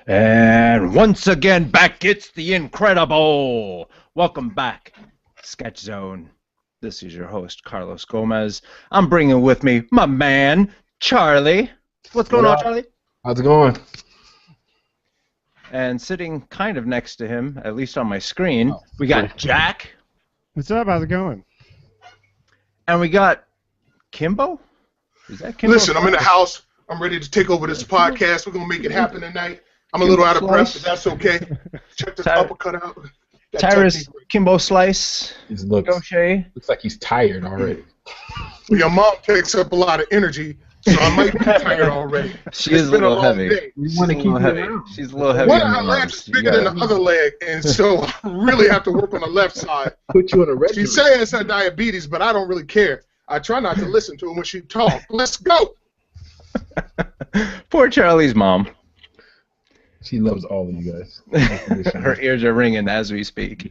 And once again, back it's the incredible. Welcome back, Sketch Zone. This is your host, Carlos Gomez. I'm bringing with me my man, Charlie. What's going on, Charlie? How's it going? And sitting kind of next to him, at least on my screen, we got Jack. What's up? How's it going? And we got Kimbo? Is that Kimbo? Listen, I'm in the house. I'm ready to take over this podcast. We're going to make it happen tonight. I'm a little out of breath, but that's okay. Check this uppercut out. Tyrus Kimbo Slice. Looks like he's tired already. Well, your mom takes up a lot of energy, so I might be tired already. She is a little heavy. We want to keep you around. She's a little heavy. One of her legs is bigger than the other leg, and so I really have to work on the left side. Put you on a regimen. She says it's her diabetes, but I don't really care. I try not to listen to her when she talks. Let's go. Poor Charlie's mom. She loves all of you guys. Her ears are ringing as we speak.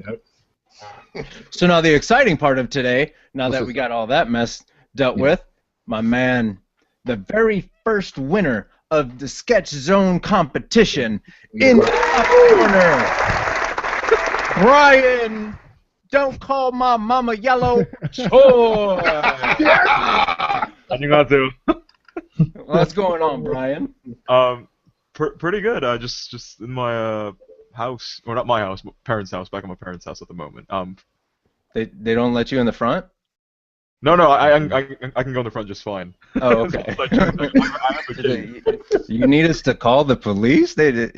Yep. So now the exciting part of today, now that we got all that mess dealt with, my man, the very first winner of the Sketch Zone competition in the corner, Brian, don't call my mama yellow, Choi. 안녕하세요. What's going on, Brian? Pretty good. Just in my house, or not my house, but parents' house. Back at my parents' house at the moment. They don't let you in the front? No, I can go in the front just fine. Oh, okay. You need us to call the police? You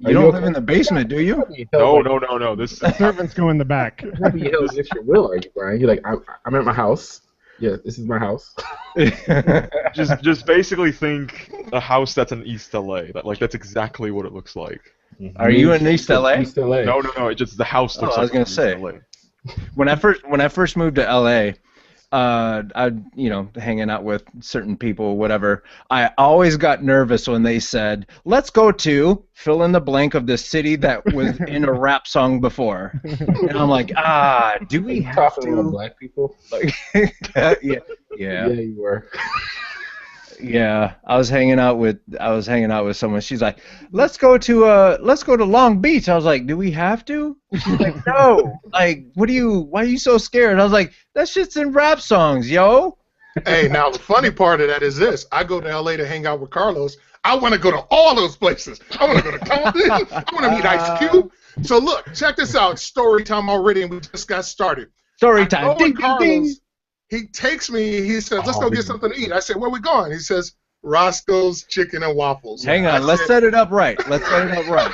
don't live in the basement, do you? No. This Servants go in the back. How do you held against your will, are you, Brian? You're like, I'm at my house. Yeah, this is my house. just basically think a house that's in East LA. That's exactly what it looks like. Are you in East LA? East LA. No. It just the house looks like. I was gonna say. LA. When I first moved to LA, I hanging out with certain people, whatever. I always got nervous when they said, "Let's go to fill in the blank of the city that was in a rap song before," and I'm like, do we have to? Black people? Like, yeah. Yeah, you were. Yeah, I was hanging out with someone. She's like, let's go to Long Beach. I was like, do we have to? She's like, no. Like, why are you so scared? I was like, that shit's in rap songs, yo. Hey, now the funny part of that is this. I go to L.A. to hang out with Carlos. I want to go to all those places. I want to go to Compton. I want to meet Ice Cube. So look, check this out. Story time already, and we just got started. Story time. Ding, ding, ding. He takes me, he says, let's go get something to eat. I said, where we going? He says, Roscoe's Chicken and Waffles. Hang on, let's set it up right. Let's set it up right.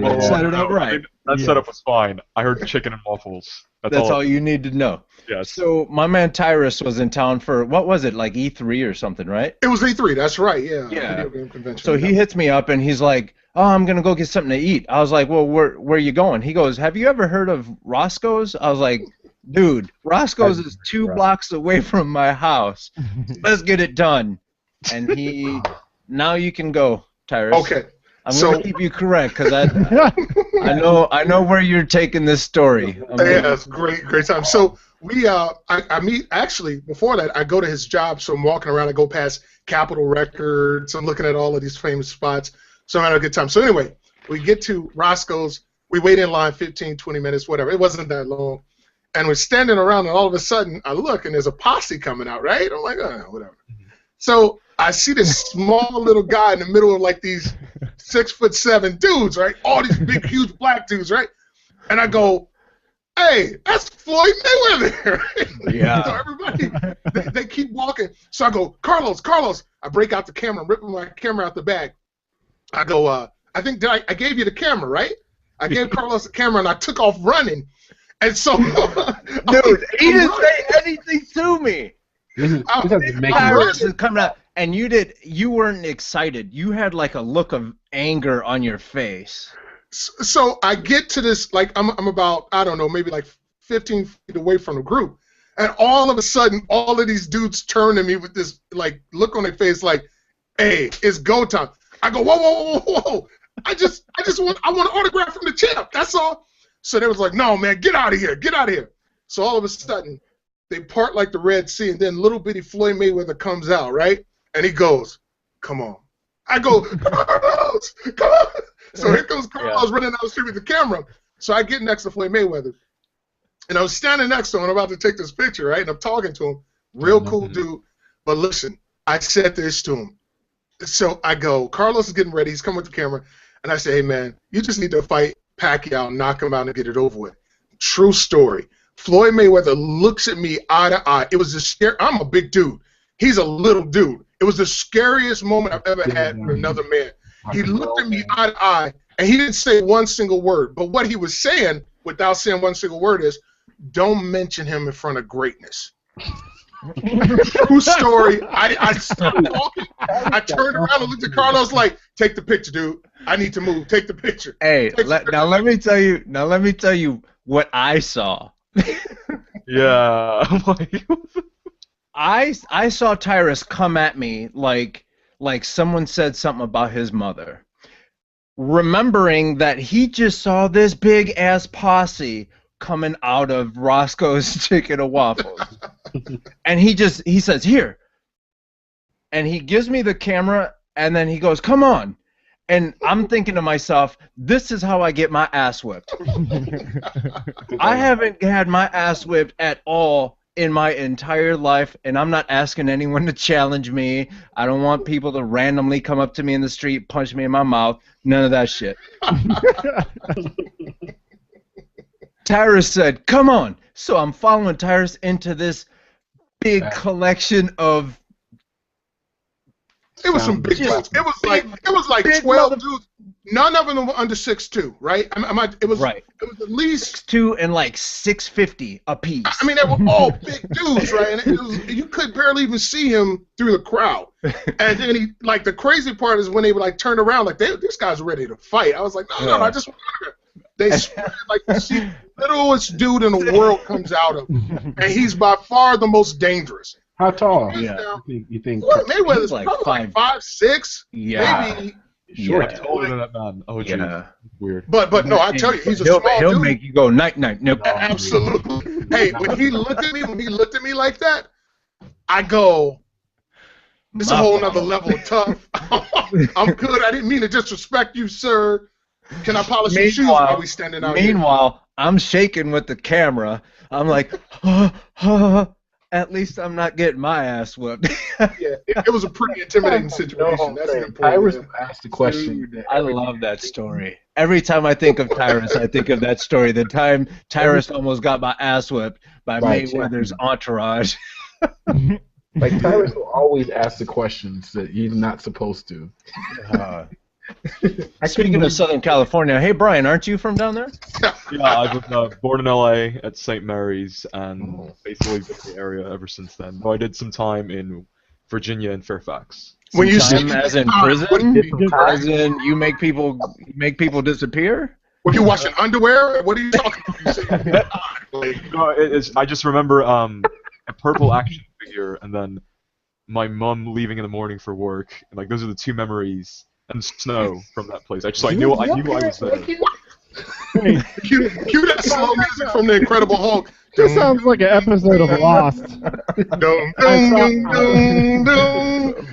Let's set it up right. That setup was fine. I heard chicken and waffles. That's all you need to know. Yes. So my man Tyrus was in town for, what was it, like E3 or something, right? It was E3, that's right, yeah. Yeah. Video game convention. So he hits me up and he's like, oh, I'm going to go get something to eat. I was like, well, where are you going? He goes, have you ever heard of Roscoe's? I was like, dude, Roscoe's is 2 blocks away from my house. Let's get it done. And now you can go, Tyrus. Okay. I'm gonna keep you correct because I know where you're taking this story. Yeah, it's great time. So I meet, actually before that I go to his job. So I'm walking around. I go past Capitol Records. I'm looking at all of these famous spots. So I'm having a good time. So anyway, we get to Roscoe's. We wait in line 15, 20 minutes, whatever. It wasn't that long. And we're standing around, and all of a sudden, I look, and there's a posse coming out, right? I'm like, oh, whatever. So I see this small little guy in the middle of, like, these 6'7" dudes, right? All these big, huge black dudes, right? And I go, hey, that's Floyd Mayweather, right? Yeah. So everybody, they keep walking. So I go, Carlos. I break out the camera, ripping my camera out the bag. I go, I think I gave you the camera, right? I gave Carlos the camera, and I took off running. And so, dude, he didn't say anything to me. Tyrus is coming out, and you weren't excited. You had like a look of anger on your face. So I get to this, like I'm about, I don't know, maybe like 15 feet away from the group, and all of a sudden, all of these dudes turn to me with this like look on their face, like, "Hey, it's go time." I go, "Whoa! I want an autograph from the champ. That's all." So they was like, no, man, get out of here. So all of a sudden, they part like the Red Sea, and then little bitty Floyd Mayweather comes out, right? And he goes, come on. I go, Carlos, come on. So here comes Carlos running down the street with the camera. So I get next to Floyd Mayweather, and I was standing next to him. I'm about to take this picture, right? And I'm talking to him. Real cool dude. But listen, I said this to him. So I go, Carlos is getting ready. He's coming with the camera. And I say, hey, man, you just need to fight Pacquiao, knock him out, and get it over with. True story. Floyd Mayweather looks at me eye to eye. It was the scary. I'm a big dude. He's a little dude. It was the scariest moment I've ever had with another man. He looked at me eye to eye, and he didn't say one single word. But what he was saying, without saying one single word, is, don't mention him in front of greatness. True story. I stopped talking. I turned around and looked at Carlos like, take the picture, dude. I need to move. Take the picture. Hey, now let me tell you. Now let me tell you what I saw. Yeah. I'm like, I saw Tyrus come at me like someone said something about his mother. Remembering that he just saw this big ass posse coming out of Roscoe's Chicken and Waffles. And he says, here. And he gives me the camera, and then he goes, come on. And I'm thinking to myself, this is how I get my ass whipped. I haven't had my ass whipped at all in my entire life, and I'm not asking anyone to challenge me. I don't want people to randomly come up to me in the street, punch me in my mouth. None of that shit. Tyrus said, come on. So I'm following Tyrus into this big collection of... It was some big dudes. It was like 12 dudes. None of them were under 6'2", right? It was at least 6'2" and like 650 apiece. I mean, they were all big dudes, right? And you could barely even see him through the crowd. And then the crazy part is when they would turn around, this guy's ready to fight. I was like, no, I just want to. They spread the littlest dude in the world comes out of him, and he's by far the most dangerous. How tall? Yeah. You think Mayweather's like 5'6". Yeah. Maybe. Sure, taller than that man. Oh, geez. Yeah. Weird. But no, I tell you, he's a small dude. He'll make you go night. Nope. Absolutely. Hey, when he looked at me like that, I go, it's a whole nother level of tough. I'm good. I didn't mean to disrespect you, sir. Can I polish your shoes while we standing out here? Meanwhile, I'm shaking with the camera. I'm like, at least I'm not getting my ass whipped. Yeah, it was a pretty intimidating situation. That's an important. Tyrus asked the question. Dude, I love that story. Every time I think of Tyrus, I think of that story. The time Tyrus almost got my ass whipped by Mayweather's entourage. Tyrus will always ask the questions that he's not supposed to. Speaking of Southern California, hey Brian, aren't you from down there? Yeah, I was born in LA at St. Mary's and basically been in the area ever since then. Though I did some time in Virginia and Fairfax. When you say as in prison, as in you make people disappear? Were you washing underwear? What are you talking about? No, I just remember a purple action figure and then my mom leaving in the morning for work. And those are the two memories. And snow from that place. I knew I was there. Cue that slow music from the Incredible Hulk. This sounds like an episode of Lost.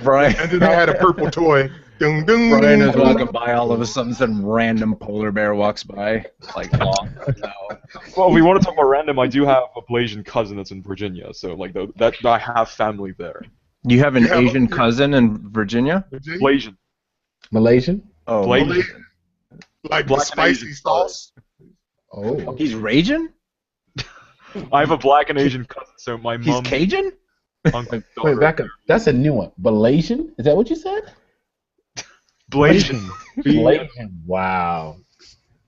Brian. And then I had a purple toy. Brian is walking by, all of a sudden some random polar bear walks by. Long. No. Well, if we want to talk about random, I do have a Blasian cousin that's in Virginia, so that I have family there. You have an Asian cousin in Virginia? Blasian. Malaysian? Oh, Blasian. Like black spicy sauce? Oh. He's Raging? I have a black and Asian cousin, so my mom. He's Cajun? Uncle, Wait, back up. That's a new one. Malaysian? Is that what you said? Blasian. Blasian. Wow.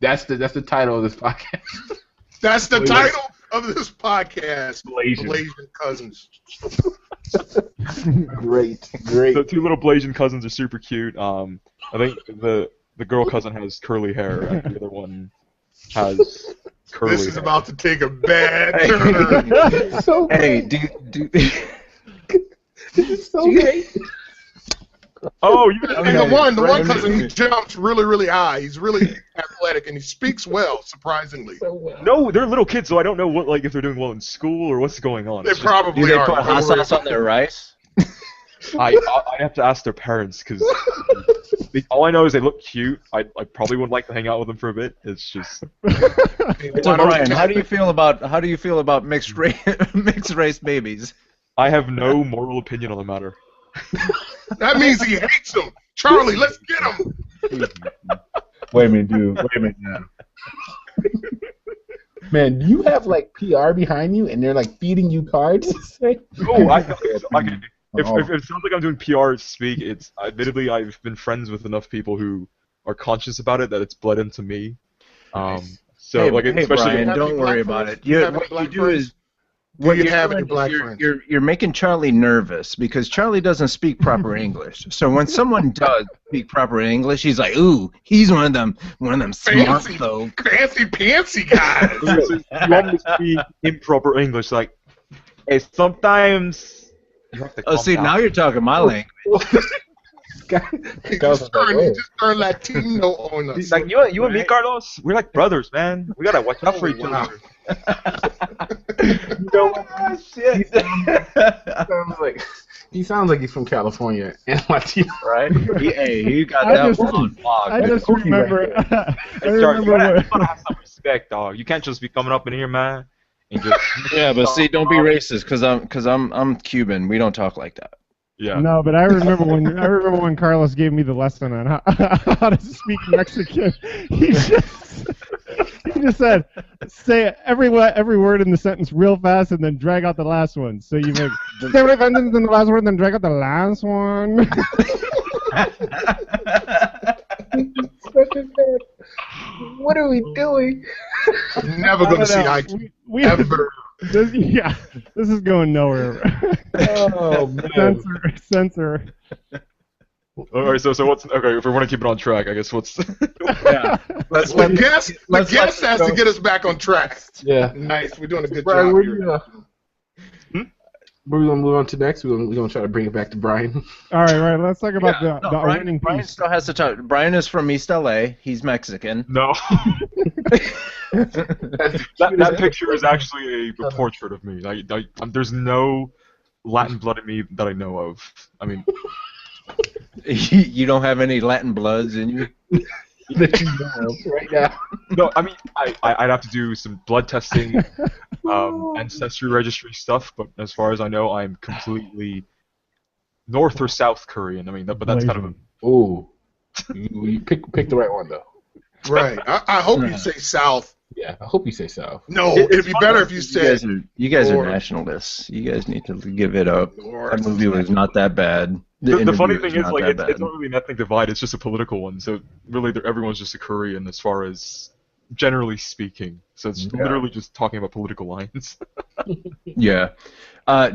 That's the title of this podcast. That's the title of this podcast. Blasian Cousins. Great. The two little Blasian cousins are super cute. I think the girl cousin has curly hair, and the other one has curly. This is about to take a bad turn. Hey, This is so great. Oh, you. And the one cousin, he jumps really, really high. He's really athletic, and he speaks well, surprisingly. No, they're little kids, so I don't know if they're doing well in school or what's going on. They probably do they are. put hot sauce on their rice? I have to ask their parents because all I know is they look cute. I probably would like to hang out with them for a bit. It's just So Brian, how do you feel about mixed race mixed race babies? I have no moral opinion on the matter. That means he hates them. Charlie, let's get him. Wait a minute, dude. Wait a minute now. Man, do you have like PR behind you, and they're like feeding you cards to say? Oh, if it sounds like I'm doing PR speak, it's admittedly I've been friends with enough people who are conscious about it that it's bled into me. So Hey, like hey especially Brian, Have don't any worry black about friends? it. Do you have What any black you do friends? is Do what you you're have any doing black is friends? you're making Charlie nervous because Charlie doesn't speak proper English. So when someone does speak proper English, he's like, "Ooh, he's one of them smart Fancy. folk." Fancy pantsy guys. you want me to speak improper English like hey, sometimes you have to Oh, calm see, down. now you're talking my language. He Guys just are like, turned, he oh. just turned Latino on us. Like you and me, Carlos, we're like brothers, man. We gotta watch out for each wow. other. You know what? Ah, shit. He sounds like he's from California and Latino. Right? He got I that just- one on lock. I just cookie right remember. I Hey, Charlie, remember you what. gotta have some respect, dog. You can't just be coming up in here, man, and just Yeah, but see, don't be racist, because I'm Cuban. We don't talk like that. yeah. No, but I remember when Carlos gave me the lesson on how to speak Mexican. He just said, say every word in the sentence real fast and then drag out the last one. So you make every sentence in the last word, then drag out the last one. What are we doing? Never going to see eye We ever. this is going nowhere. Oh man. Censor. All right, so what's okay? If we want to keep it on track, I guess what's Yeah. Let's The guest let's has to get us back on track. Yeah. Nice. We're doing a good Brian, job where here. you? Where we gonna move on to next? We're gonna try to bring it back to Brian. All right. Let's talk about the Brian, winning Brian piece. still has to talk. Brian is from East LA. He's Mexican. no. that picture is actually a portrait of me. There's no Latin blood in me that I know of. I mean, You don't have any Latin bloods in you. That you know right now. no. I mean, I'd have to do some blood testing, ancestry registry stuff. But as far as I know, I'm completely North or South Korean. I mean, but that's kind of a Ooh. You pick the right one though. Right. I hope you say South. Yeah, I hope you say South. No, It's it'd be better if you said You guys are North. nationalists. You guys need to give it up. North. That movie was not that bad. The funny interview thing is, not like, that it's bad. not really an ethnic divide, it's just a political one. So, really, everyone's just a Korean as far as generally speaking. So, it's literally just talking about political lines. Yeah.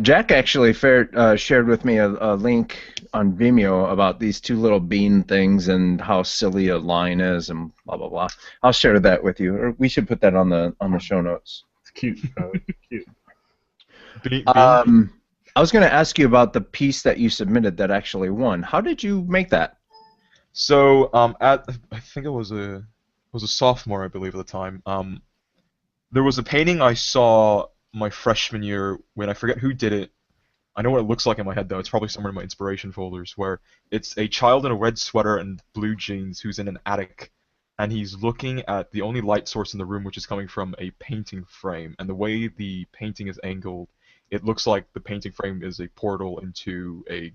Jack actually shared with me a link on Vimeo about these two little bean things and how silly a line is and blah, blah, blah. I'll share that with you. Or we should put that on the show notes. It's cute. Cute. I was going to ask you about the piece that you submitted that actually won. How did you make that? So, I think it was a sophomore, I believe, at the time. There was a painting I saw my freshman year when I forget who did it. I know what it looks like in my head, though. It's probably somewhere in my inspiration folders, where it's a child in a red sweater and blue jeans who's in an attic, and he's looking at the only light source in the room, which is coming from a painting frame. And the way the painting is angled, it looks like the painting frame is a portal into a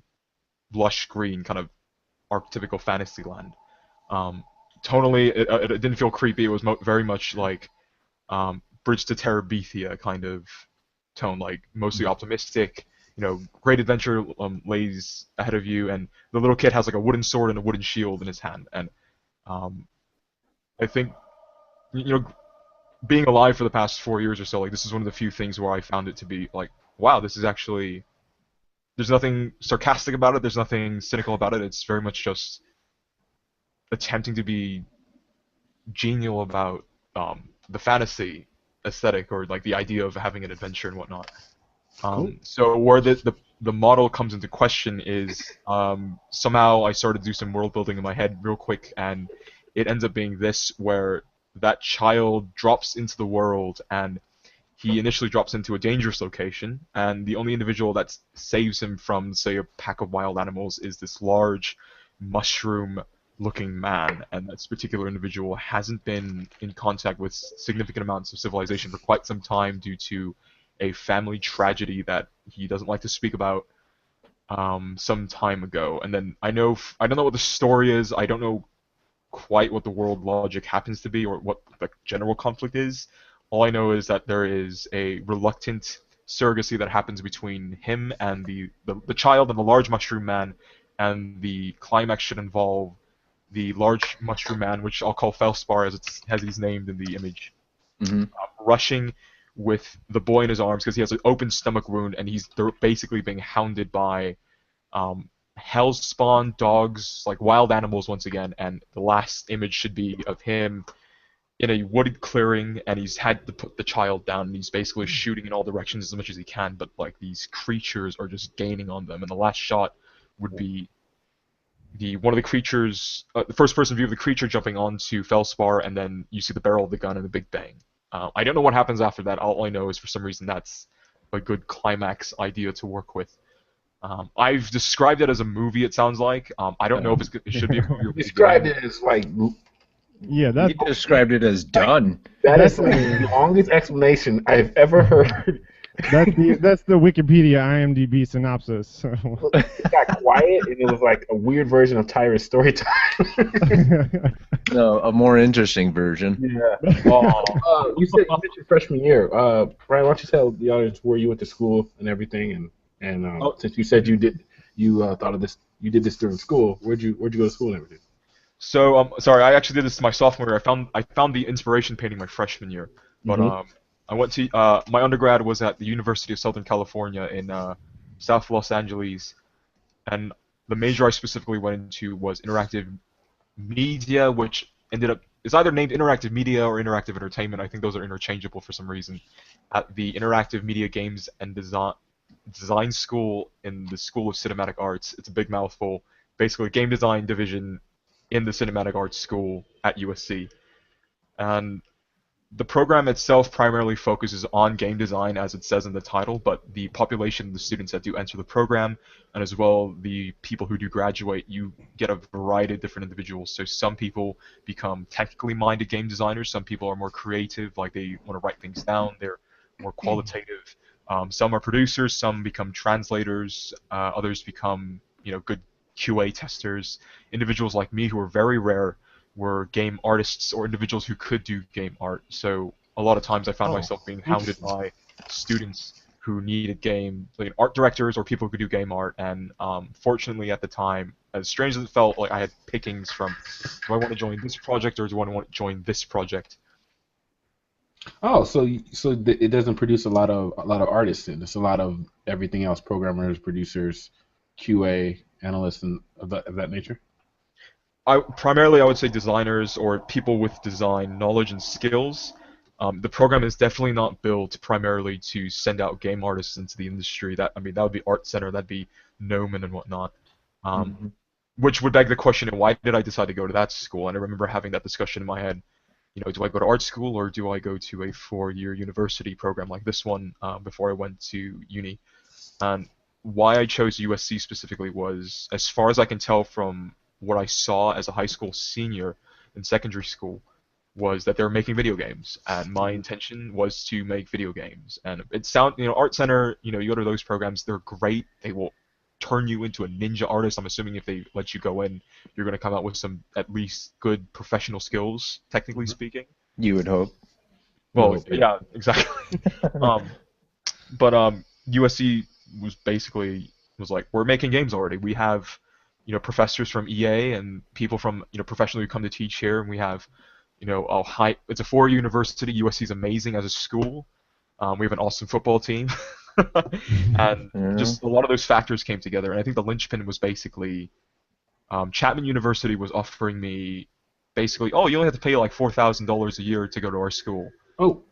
lush green kind of archetypical fantasy land. Tonally, it didn't feel creepy. It was very much like Bridge to Terabithia kind of tone, like mostly optimistic. You know, great adventure lays ahead of you, and the little kid has like a wooden sword and a wooden shield in his hand. And I think, you know, being alive for the past 4 years or so, like this is one of the few things where I found it to be like, wow, this is actually. There's nothing sarcastic about it. There's nothing cynical about it. It's very much just attempting to be genial about the fantasy aesthetic or like the idea of having an adventure and whatnot. Cool. So where the model comes into question is somehow I started to do some world building in my head real quick, and it ends up being this where that child drops into the world and he initially drops into a dangerous location, and the only individual that saves him from, say, a pack of wild animals is this large mushroom-looking man, and this particular individual hasn't been in contact with significant amounts of civilization for quite some time due to a family tragedy that he doesn't like to speak about some time ago. And then I don't know what the story is. I don't know quite what the world logic happens to be or what the general conflict is. All I know is that there is a reluctant surrogacy that happens between him and the child and the large mushroom man, and the climax should involve the large mushroom man, which I'll call Felspar as he's named in the image, Hmm. rushing with the boy in his arms because he has an open stomach wound and they're basically being hounded by hell's spawn dogs, like wild animals once again. And the last image should be of him in a wooded clearing, and he's had to put the child down, and he's basically shooting in all directions as much as he can, but like these creatures are just gaining on them. And the last shot would be one of the creatures, the first person view of the creature jumping onto Felspar, and then you see the barrel of the gun and the big bang. I don't know what happens after that. All I know is for some reason that's a good climax idea to work with. I've described it as a movie, it sounds like. I don't know if it should be a movie or Described it as like Yeah, that's You described it as done. that is the longest explanation I've ever heard. that's the Wikipedia IMDb synopsis. It got quiet and it was like a weird version of Tyra's story time. No, a more interesting version. Yeah. You mentioned freshman year. Brian, why don't you tell the audience where you went to school and everything, and since you said you thought of this, you did this during school. Where'd you go to school and everything? So, sorry, I actually did this my sophomore year. I found the inspiration painting my freshman year, but I went to my undergrad was at the University of Southern California in South Los Angeles, and the major I specifically went into was interactive media, which is either named interactive media or interactive entertainment. I think those are interchangeable for some reason. At the Interactive Media Games and Design School in the School of Cinematic Arts. It's a big mouthful. Basically, game design division in the Cinematic Arts School at USC. And the program itself primarily focuses on game design, as it says in the title, but the population of the students that do enter the program, and as well the people who do graduate, you get a variety of different individuals. So some people become technically minded game designers, some people are more creative, like they want to write things down, they're more qualitative. Some are producers, some become translators, others become good QA testers. Individuals like me, who are very rare, were game artists or individuals who could do game art. So a lot of times I found myself being hounded by students who needed art directors or people who could do game art. And fortunately at the time, as strange as it felt, like I had pickings from, do I want to join this project or do I want to join this project? Oh, so it doesn't produce a lot of artists. It's a lot of everything else: programmers, producers, QA, analysts, and of that nature. Primarily, I would say designers or people with design knowledge and skills. The program is definitely not built primarily to send out game artists into the industry. That would be Art Center, that'd be Gnomon and whatnot. Which would beg the question, why did I decide to go to that school? And I remember having that discussion in my head. Do I go to art school or do I go to a 4-year university program like this one before I went to uni? And why I chose USC specifically was, as far as I can tell from what I saw as a high school senior in secondary school, was that they were making video games, and my intention was to make video games. And Art Center, you go to those programs, they're great. They will turn you into a ninja artist. I'm assuming if they let you go in, you're going to come out with some at least good professional skills, technically speaking. You would hope. Well, yeah, exactly. But USC was like, we're making games already. We have professors from EA and people from professionally who come to teach here, and we have it's a 4-year university. USC is amazing as a school. We have an awesome football team. And just a lot of those factors came together, and I think the linchpin was basically Chapman University was offering me basically, you only have to pay like $4,000 a year to go to our school. Oh.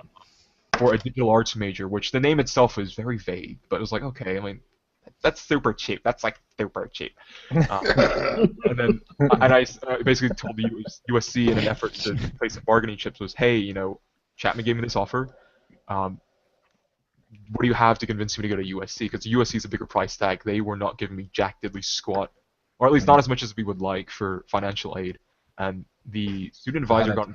For a digital arts major, which the name itself is very vague, but it was like, okay, that's super cheap. That's like super cheap. And I basically told the USC in an effort to play some bargaining chips was, hey, Chapman gave me this offer. what do you have to convince me to go to USC? Because USC is a bigger price tag. They were not giving me jack diddly squat, or at least not as much as we would like for financial aid. And the student advisor got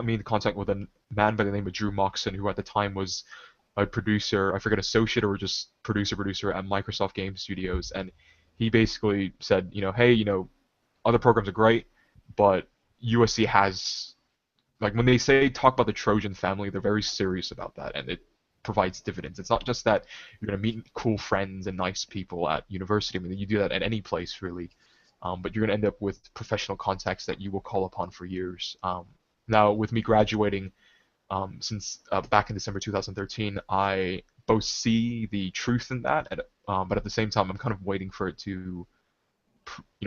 me in contact with a man by the name of Drew Moxon, who at the time was a producer, I forget, associate or just producer at Microsoft Game Studios, and he basically said, hey, other programs are great, but USC has, like, when they say talk about the Trojan family, they're very serious about that, and it provides dividends. It's not just that you're going to meet cool friends and nice people at university. I mean, you do that at any place, really. But you're going to end up with professional contacts that you will call upon for years. Now, with me graduating since back in December 2013, I both see the truth in that, but at the same time, I'm kind of waiting for it to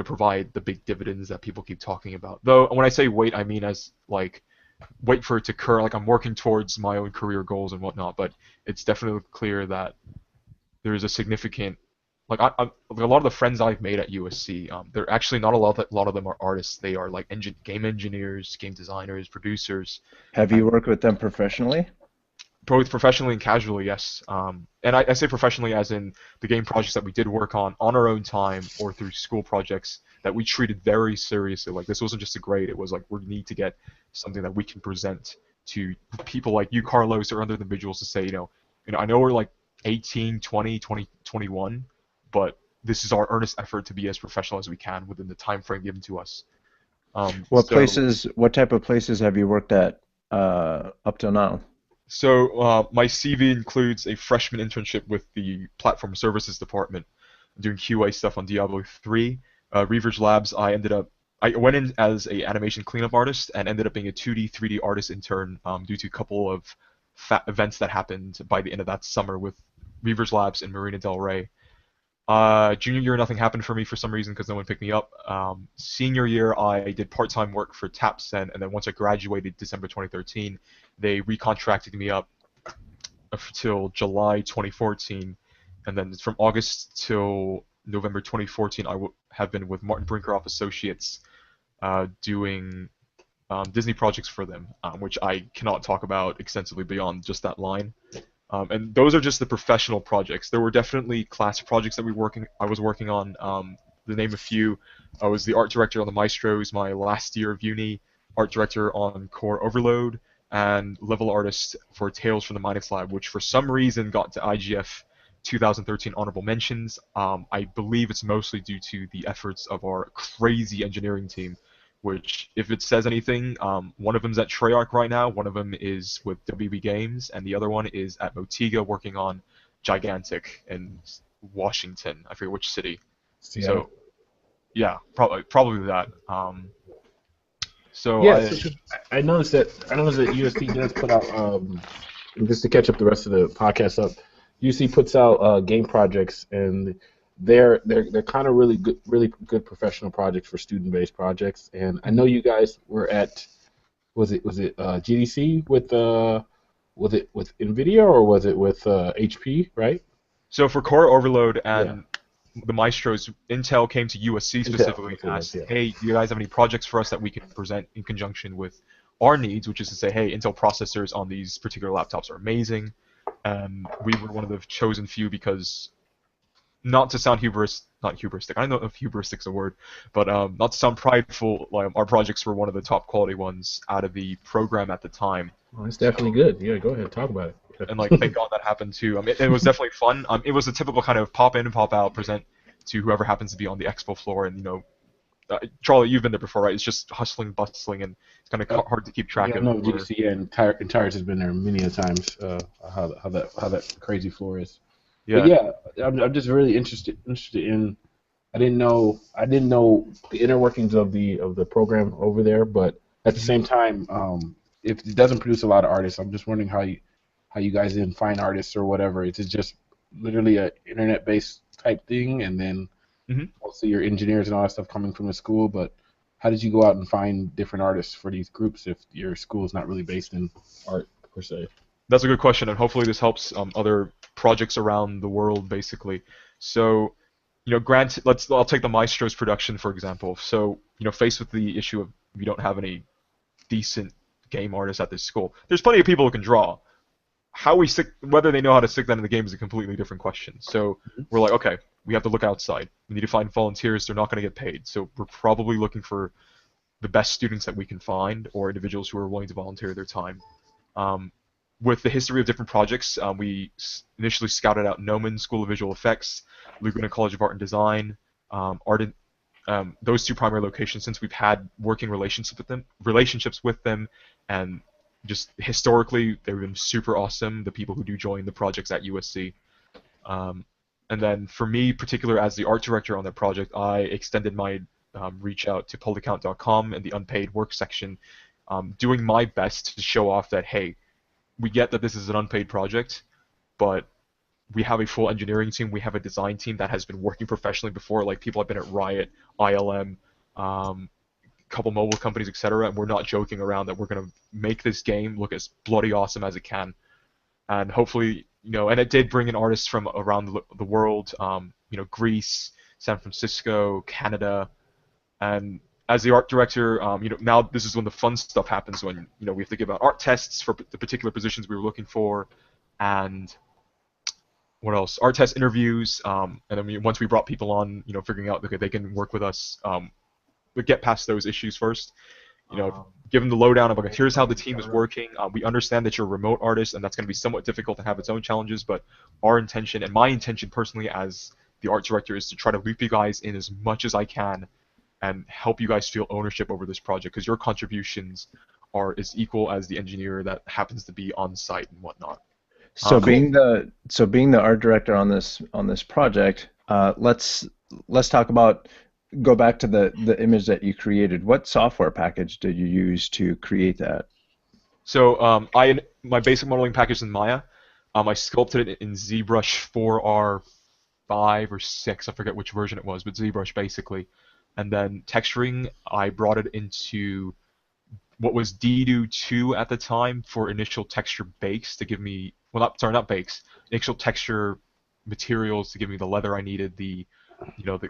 provide the big dividends that people keep talking about. Though when I say wait, I mean as like wait for it to occur. Like I'm working towards my own career goals and whatnot, but it's definitely clear that there is a significant like a lot of the friends I've made at USC, they're actually not a lot of them are artists. They are like game engineers, game designers, producers. Have you worked with them professionally? Both professionally and casually, yes. And I say professionally as in the game projects that we did work on our own time or through school projects that we treated very seriously. Like this wasn't just a grade, it was like we need to get something that we can present to people like you, Carlos, or other individuals to say, I know we're like 18, 20, 21, but this is our earnest effort to be as professional as we can within the time frame given to us. What type of places have you worked at up till now? So my CV includes a freshman internship with the Platform Services Department, doing QA stuff on Diablo 3. Reverge Labs, I went in as a animation cleanup artist and ended up being a 2D, 3D artist intern due to a couple of events that happened by the end of that summer with Reverge Labs in Marina Del Rey. Junior year, nothing happened for me for some reason because no one picked me up. Senior year, I did part-time work for TapSen, and then once I graduated December 2013, they recontracted me up till July 2014, and then from August till November 2014, I have been with Martin Brinkerhoff Associates doing Disney projects for them, which I cannot talk about extensively beyond just that line. And those are just the professional projects. There were definitely class projects that I was working on. To name a few, I was the art director on the Maestros my last year of uni, art director on Core Overload, and level artist for Tales from the Minus Lab, which for some reason got to IGF 2013 honorable mentions. I believe it's mostly due to the efforts of our crazy engineering team, which, if it says anything, one of them's at Treyarch right now, one of them is with WB Games, and the other one is at Motiga working on Gigantic in Washington. I forget which city. Seattle. So, yeah, probably that. I noticed that USC does put out just to catch up the rest of the podcast up. UC puts out game projects, and they're kind of really good professional projects for student-based projects. And I know you guys were at was it GDC with NVIDIA, or was it with HP, right? So for Core Overload and the Maestros, Intel came to USC specifically and asked, hey, do you guys have any projects for us that we can present in conjunction with our needs, which is to say, hey, Intel processors on these particular laptops are amazing. We were one of the chosen few because, not to sound not hubristic, I don't know if hubristic's a word, but not to sound prideful, like, our projects were one of the top quality ones out of the program at the time. Well, it's definitely good. Yeah, go ahead, talk about it. And thank God that happened too. It was definitely fun. It was a typical kind of pop in and pop out, present to whoever happens to be on the expo floor, and Charlie, you've been there before, right? It's just hustling, bustling, and it's kind of hard to keep track of. No, GDC and Tires has been there many a times. How that crazy floor is. Yeah. But yeah, I'm just really interested in. I didn't know the inner workings of the program over there, but at the same time, if it doesn't produce a lot of artists, I'm just wondering how you guys didn't find artists or whatever. Is it just literally a internet-based type thing, and then also your engineers and all that stuff coming from the school? But how did you go out and find different artists for these groups if your school is not really based in art per se? That's a good question, and hopefully this helps other projects around the world, basically. So, I'll take the Maestros production, for example. So, faced with the issue of we don't have any decent game artists at this school, there's plenty of people who can draw. how we stick, whether they know how to stick that in the game is a completely different question. So we're like, okay, we have to look outside. We need to find volunteers. They're not going to get paid. So we're probably looking for the best students that we can find or individuals who are willing to volunteer their time. Um, with the history of different projects, we initially scouted out Noman School of Visual Effects, Laguna College of Art and Design, those two primary locations, since we've had working relationships with them, and just historically they've been super awesome. The people who do join the projects at USC. And then for me, particular as the art director on that project, I extended my reach out to polycount.com and the unpaid work section, doing my best to show off that, hey, we get that this is an unpaid project, but we have a full engineering team, we have a design team that has been working professionally before, like people have been at Riot, ILM, a couple mobile companies, etc., and we're not joking around that we're going to make this game look as bloody awesome as it can. And hopefully, and it did bring in artists from around the world, Greece, San Francisco, Canada, and as the art director, now this is when the fun stuff happens, when we have to give out art tests for the particular positions we were looking for, and what else? Art test interviews, and then once we brought people on, figuring out okay they can work with us, but get past those issues first. Give them the lowdown of okay, here's how the team is working. We understand that you're a remote artist, and that's going to be somewhat difficult and have its own challenges. But our intention, and my intention personally as the art director, is to try to loop you guys in as much as I can and help you guys feel ownership over this project, because your contributions are as equal as the engineer that happens to be on site and whatnot. So being the art director on this project, let's talk about, go back to the image that you created. What software package did you use to create that? So my basic modeling package is in Maya. I sculpted it in ZBrush 4R5 or 6, I forget which version it was, but ZBrush basically. And then texturing, I brought it into what was Dedo 2 at the time for initial texture bakes to give me, well, not bakes, initial texture materials to give me the leather I needed, the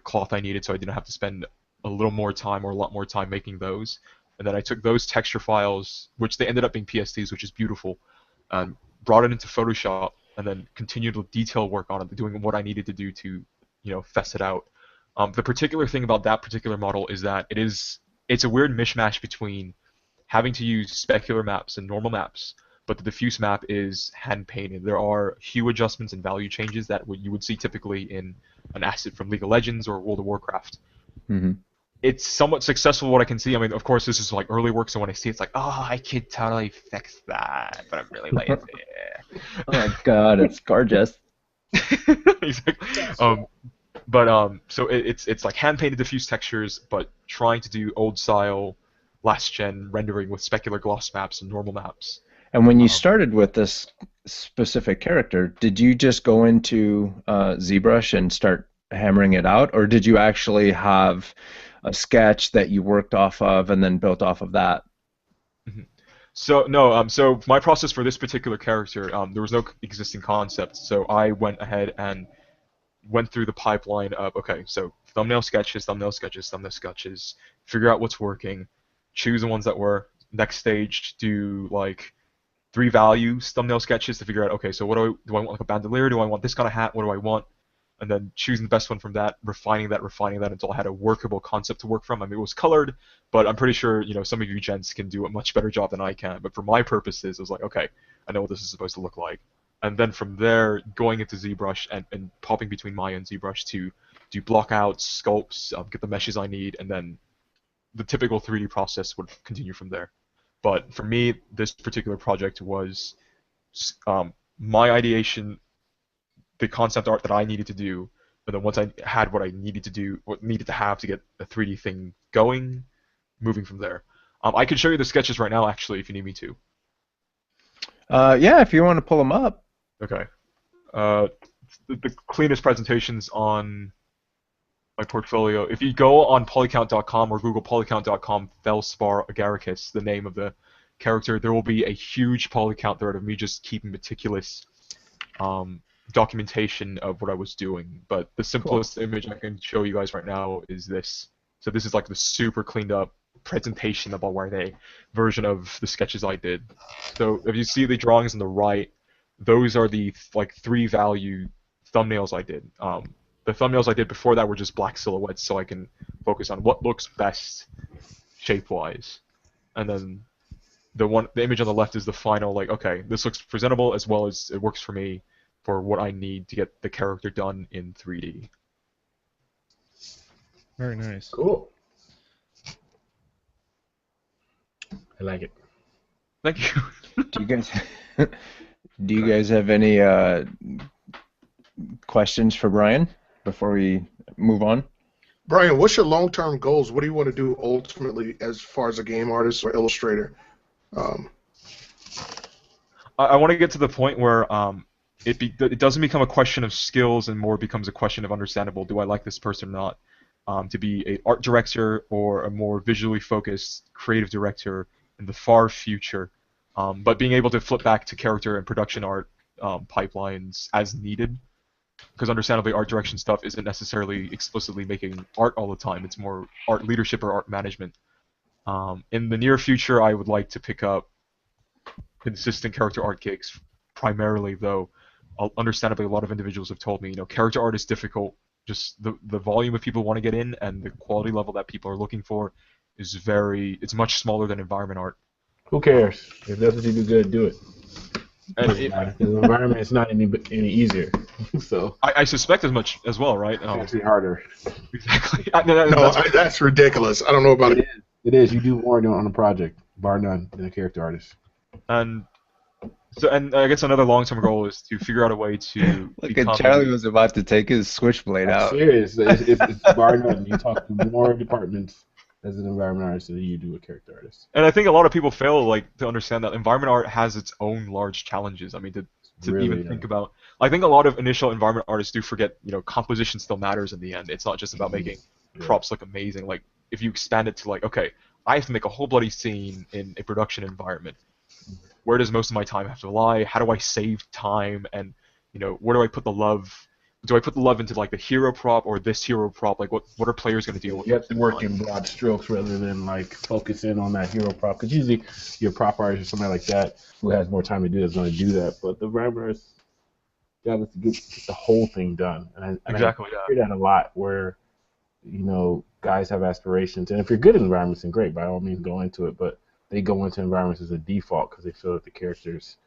cloth I needed, so I didn't have to spend a little more time or a lot more time making those. And then I took those texture files, which they ended up being PSTs, which is beautiful, and brought it into Photoshop, and then continued to detail work on it, doing what I needed to do to, fess it out. The particular thing about that particular model is that it's a weird mishmash between having to use specular maps and normal maps, but the diffuse map is hand painted. There are hue adjustments and value changes that you would see typically in an asset from League of Legends or World of Warcraft. Mm-hmm. It's somewhat successful what I can see. I mean, of course, this is like early work, so when I see it, it's like, oh, I could totally fix that, but I'm really lazy. Oh my god, it's gorgeous. Exactly. So it's like hand painted diffuse textures, but trying to do old style, last gen rendering with specular gloss maps and normal maps. And when you started with this specific character, did you just go into ZBrush and start hammering it out, or did you actually have a sketch that you worked off of and then built off of that? Mm-hmm. So no, so my process for this particular character, there was no existing concept, so I went ahead and went through the pipeline of, okay, so thumbnail sketches, figure out what's working, choose the ones that work. Next stage, do like 3 values thumbnail sketches to figure out, okay, so what do I want, like a bandolier? Do I want this kind of hat? What do I want? And then choosing the best one from that, refining that until I had a workable concept to work from. I mean, it was colored, but I'm pretty sure, some of you gents can do a much better job than I can. But for my purposes, it was like, okay, I know what this is supposed to look like. And then from there, going into ZBrush and popping between Maya and ZBrush to do blockouts, sculpts, get the meshes I need, and then the typical 3D process would continue from there. But for me, this particular project was my ideation, the concept art that I needed to do, but then once I had what I needed to do, what needed to have to get a 3D thing going, moving from there. I can show you the sketches right now, actually, if you need me to. Yeah, if you want to pull them up. Okay. The cleanest presentations on my portfolio. If you go on polycount.com or Google polycount.com Felspar Agaricus, the name of the character, there will be a huge polycount thread of me just keeping meticulous documentation of what I was doing. But the simplest image I can show you guys right now is this. So this is like the super cleaned up presentation of a version of the sketches I did. So if you see the drawings on the right, those are the like 3 value thumbnails I did. The thumbnails I did before that were just black silhouettes, so I can focus on what looks best shape-wise, and then the image on the left is the final, like, okay, this looks presentable as well as it works for me for what I need to get the character done in 3D. Very nice. Cool. I like it. Thank you. Do you guys have any questions for Brian before we move on? Brian, what's your long-term goals? What do you want to do ultimately as far as a game artist or illustrator? I want to get to the point where it doesn't become a question of skills and more becomes a question of understandable. Do I like this person or not? To be an art director or a more visually focused creative director in the far future, but being able to flip back to character and production art pipelines as needed, because understandably art direction stuff isn't necessarily explicitly making art all the time. It's more art leadership or art management. In the near future, I would like to pick up consistent character art gigs, primarily though. Understandably, a lot of individuals have told me, character art is difficult. Just the volume of people who want to get in and the quality level that people are looking for is it's much smaller than environment art. Who cares? If that's what you do good, do it. And The environment is not any easier. So I suspect as much as well, right? it's actually harder. Exactly. That's ridiculous. I don't know about it. It is. You do more on a project, bar none, than a character artist. And I guess another long-term goal is to figure out a way to Look become... at Charlie was about to take his switchblade I'm out. serious. It's bar none. You talk to more departments as an environment artist than you do a character artist. And I think a lot of people fail to understand that environment art has its own large challenges. I mean, to Really, even yeah. think about... I think a lot of initial environment artists do forget, composition still matters in the end. It's not just about making props look amazing. Like, if you expand it to, like, okay, I have to make a whole bloody scene in a production environment. Where does most of my time have to lie? How do I save time? And, where do I put the love? Do I put the love into, like, the hero prop or this hero prop? Like, what are players going to deal with? You have to work in broad strokes rather than like focus in on that hero prop. Because usually your prop artist or somebody like that who has more time to do it is going to do that. But the environment artist job is to get the whole thing done. And Exactly, I hear that a lot where, guys have aspirations. And if you're good at environments, then great, by all means go into it. But they go into environments as a default because they feel that the characters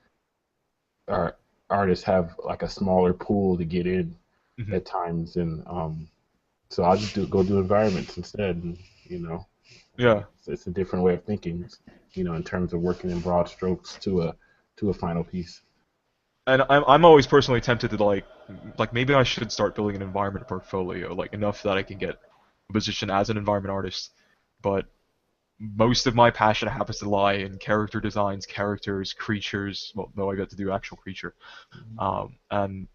artists have like a smaller pool to get in at times, and so I'll just go do environments instead, and Yeah. it's a different way of thinking, in terms of working in broad strokes to a final piece. And I'm always personally tempted to like maybe I should start building an environment portfolio, like enough that I can get a position as an environment artist. But most of my passion happens to lie in character designs, characters, creatures. Well, though I get to do actual creature, and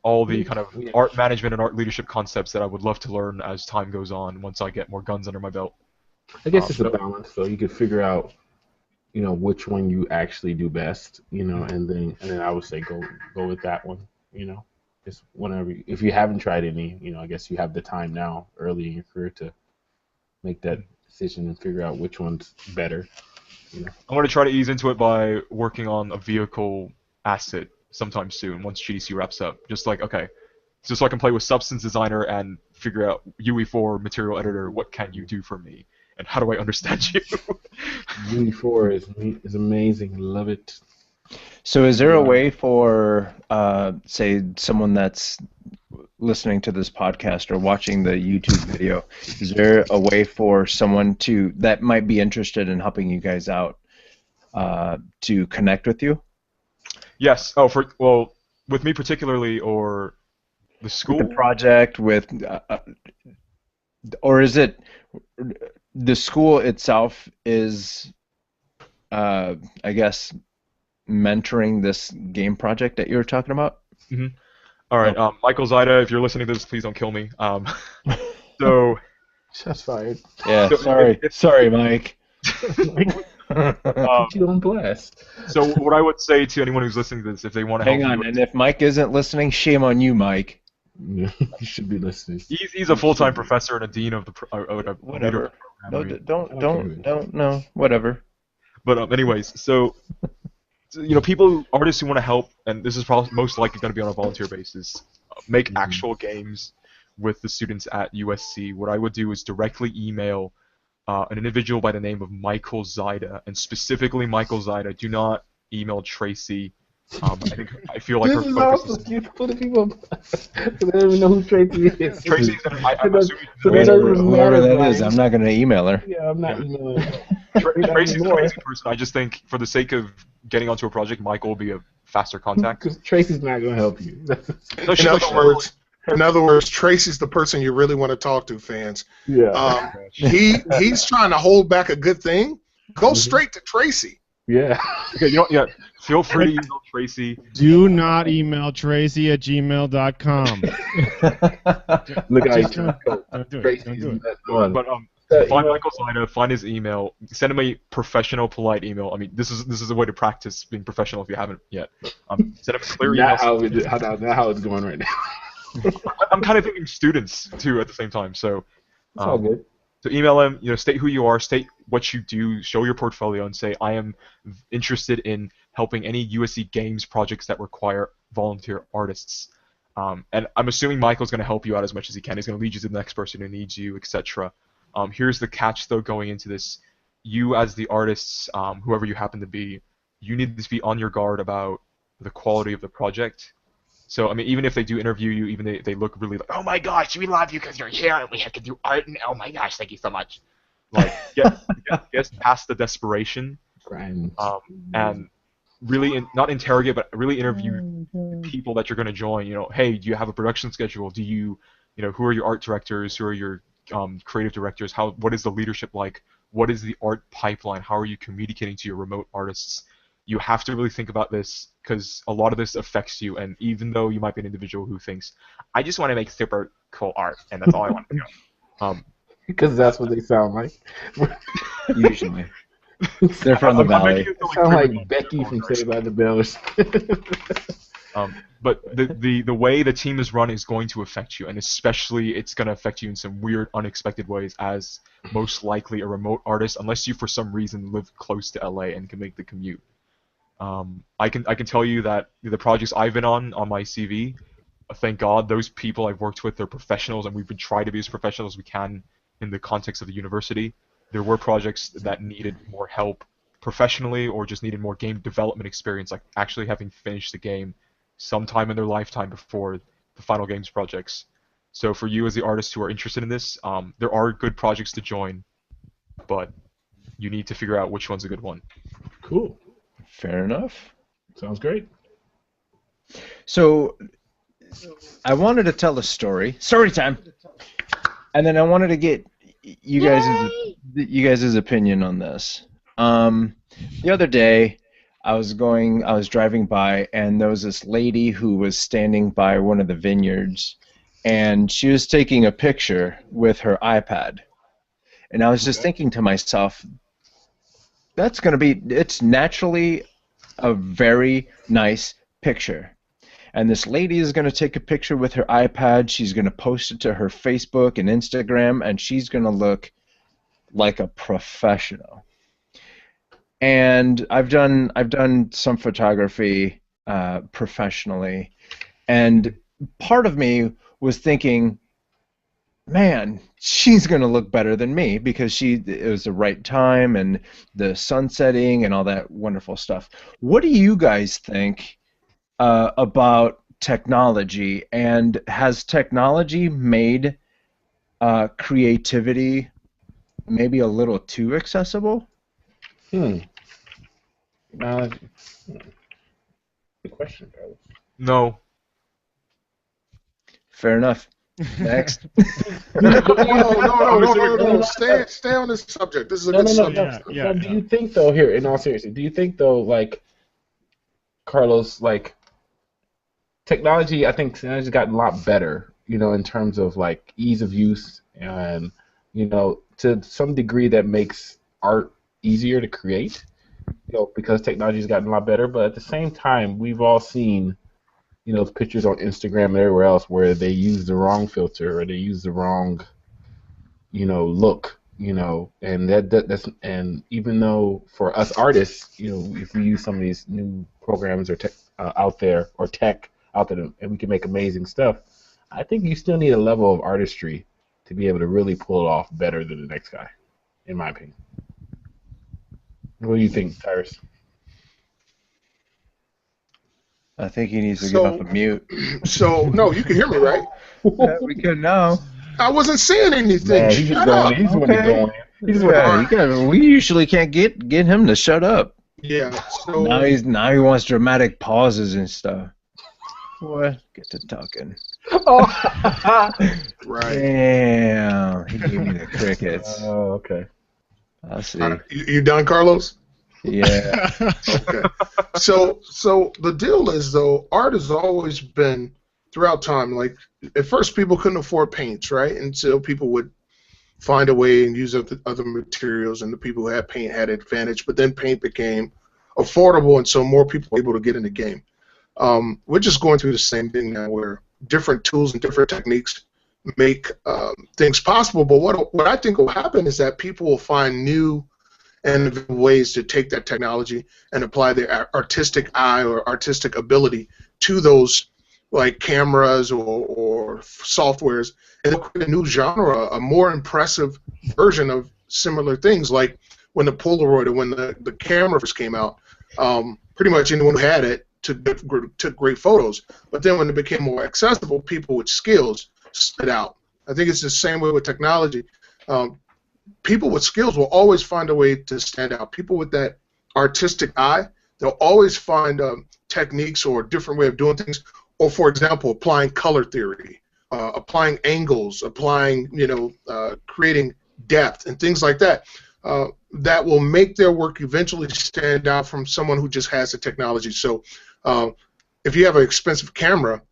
all the kind of art management and art leadership concepts that I would love to learn as time goes on once I get more guns under my belt. I guess it's a balance, so you could figure out, which one you actually do best, and then I would say go with that one, just whenever. If you haven't tried any, I guess you have the time now, early in your career, to make that decision and figure out which one's better. I'm going to try to ease into it by working on a vehicle asset sometime soon, once GDC wraps up. Just like, okay, just so I can play with Substance Designer and figure out UE4 Material Editor, what can you do for me? And how do I understand you? UE4 is amazing. Love it. So is there a way for, say, someone that's listening to this podcast or watching the YouTube video, is there a way for someone that might be interested in helping you guys out to connect with you? Yes. With me particularly, or the school? The project or is it the school itself is, I guess, mentoring this game project that you were talking about? Mm-hmm. All right, Michael Zaida, if you're listening to this, please don't kill me. So, shots fired. Yeah, so sorry, Mike. Put you on blast. So what I would say to anyone who's listening to this, if they want to hang on, and if Mike isn't listening, shame on you, Mike. Yeah, you should be listening. He's a full-time professor and a dean of the whatever. No, don't, no, whatever. But anyways, so people, artists who want to help, and this is probably most likely going to be on a volunteer basis, make actual games with the students at USC. What I would do is directly email an individual by the name of Michael Zaida, and specifically Michael Zaida. Do not email Tracy. I feel like This her is focus also is stupid for the people. They don't even know who Tracy is. Tracy. I'm assuming So they don't even Whoever matter, that is, Brian. I'm not going to email her. Yeah, I'm not emailing. Tracy's an anymore. amazing person. I just think for the sake of getting onto a project, Michael will be a faster contact. Because Tracy's not going to help you. No, In other words, Tracy's the person you really want to talk to, fans. Yeah. He's trying to hold back a good thing. Go straight to Tracy. Yeah. Okay, feel free to email Tracy. Do not email Tracy at gmail.com. Look at Just you. don't do it. Don't do it. But find Michael Zaida, find his email, send him a professional, polite email. I mean, this is a way to practice being professional if you haven't yet. Send him a clear email. Not how it's going right now. I'm kind of thinking students too at the same time. So It's all good. So email him, state who you are, state what you do, show your portfolio, and say, I am interested in helping any USC Games projects that require volunteer artists. And I'm assuming Michael's going to help you out as much as he can. He's going to lead you to the next person who needs you, etc. Here's the catch, though, going into this. You, as the artists, whoever you happen to be, you need to be on your guard about the quality of the project. So, I mean, even if they do interview you, even they look really like, oh my gosh, we love you because you're here and we have to do art, and oh my gosh, thank you so much. Like, get past the desperation, and really not interrogate, but really interview people that you're going to join. Hey, do you have a production schedule? Do you, who are your art directors? Who are your creative directors? What is the leadership like? What is the art pipeline? How are you communicating to your remote artists? You have to really think about this because a lot of this affects you, and even though you might be an individual who thinks, I just want to make super cool art, and that's all I want to do. Because that's what they sound like. Usually. They're from the valley. They sound like Becky from Saved by the Bell. But the way the team is run is going to affect you, and especially it's going to affect you in some weird, unexpected ways as most likely a remote artist, unless you for some reason live close to LA and can make the commute. I can tell you that the projects I've been on my CV, thank God, those people I've worked with, they're professionals, and we've been trying to be as professional as we can in the context of the university. There were projects that needed more help professionally or just needed more game development experience, like actually having finished the game sometime in their lifetime before the final games projects. So for you as the artists who are interested in this, there are good projects to join, but you need to figure out which one's a good one. Cool. Fair enough. Sounds great. So I wanted to tell a story time, and then I wanted to get you guys' opinion on this. The other day, I was driving by, and there was this lady who was standing by one of the vineyards, and she was taking a picture with her iPad. And I was just thinking to myself, it's naturally a very nice picture. And this lady is going to take a picture with her iPad. She's going to post it to her Facebook and Instagram, and she's going to look like a professional. And I've done some photography professionally, and part of me was thinking, man, she's going to look better than me because it was the right time and the sun setting and all that wonderful stuff. What do you guys think about technology, and has technology made creativity maybe a little too accessible? Good question, Carlos. No. Fair enough. Next. No. Stay on this subject. This is a good subject. Yeah. Do you think, though, here, in all seriousness, do you think, though, like, Carlos, like, technology, I think has gotten a lot better, in terms of, like, ease of use and, to some degree that makes art easier to create, because technology has gotten a lot better. But at the same time, we've all seen, pictures on Instagram and everywhere else where they use the wrong filter or they use the wrong, look, you know, and that's and even though for us artists, you know, if we use some of these new programs or tech out there or tech out there, and we can make amazing stuff, I think you still need a level of artistry to be able to really pull it off better than the next guy, in my opinion. What do you think, Tyrus? I think he needs to get off So, a mute. so no, you can hear me, right? Yeah, we can now. I wasn't saying anything. Man, he's just Shut going. up. He's what he's Okay. going. He's what. Yeah, we usually can't get him to shut up. Yeah. So Now he wants dramatic pauses and stuff. What? Get to talking. right. Damn, he gave me the crickets. Oh, okay. I see. You done, Carlos? Yeah. Okay. So the deal is though, art has always been throughout time. Like at first, people couldn't afford paints, right? Until people would find a way and use other materials, and the people who had paint had an advantage. But then paint became affordable, and so more people were able to get in the game. We're just going through the same thing now, where different tools and different techniques make things possible. But what I think will happen is that people will find new and ways to take that technology and apply their artistic eye or artistic ability to those like cameras or softwares, and create a new genre, a more impressive version of similar things. Like when the Polaroid or when the camera first came out, pretty much anyone who had it took great photos. But then when it became more accessible, people with skills stood out. I think it's the same way with technology. People with skills will always find a way to stand out. People with that artistic eye, they'll always find techniques or a different way of doing things. Or, for example, applying color theory, applying angles, applying, creating depth and things like that. That will make their work eventually stand out from someone who just has the technology. So, if you have an expensive camera,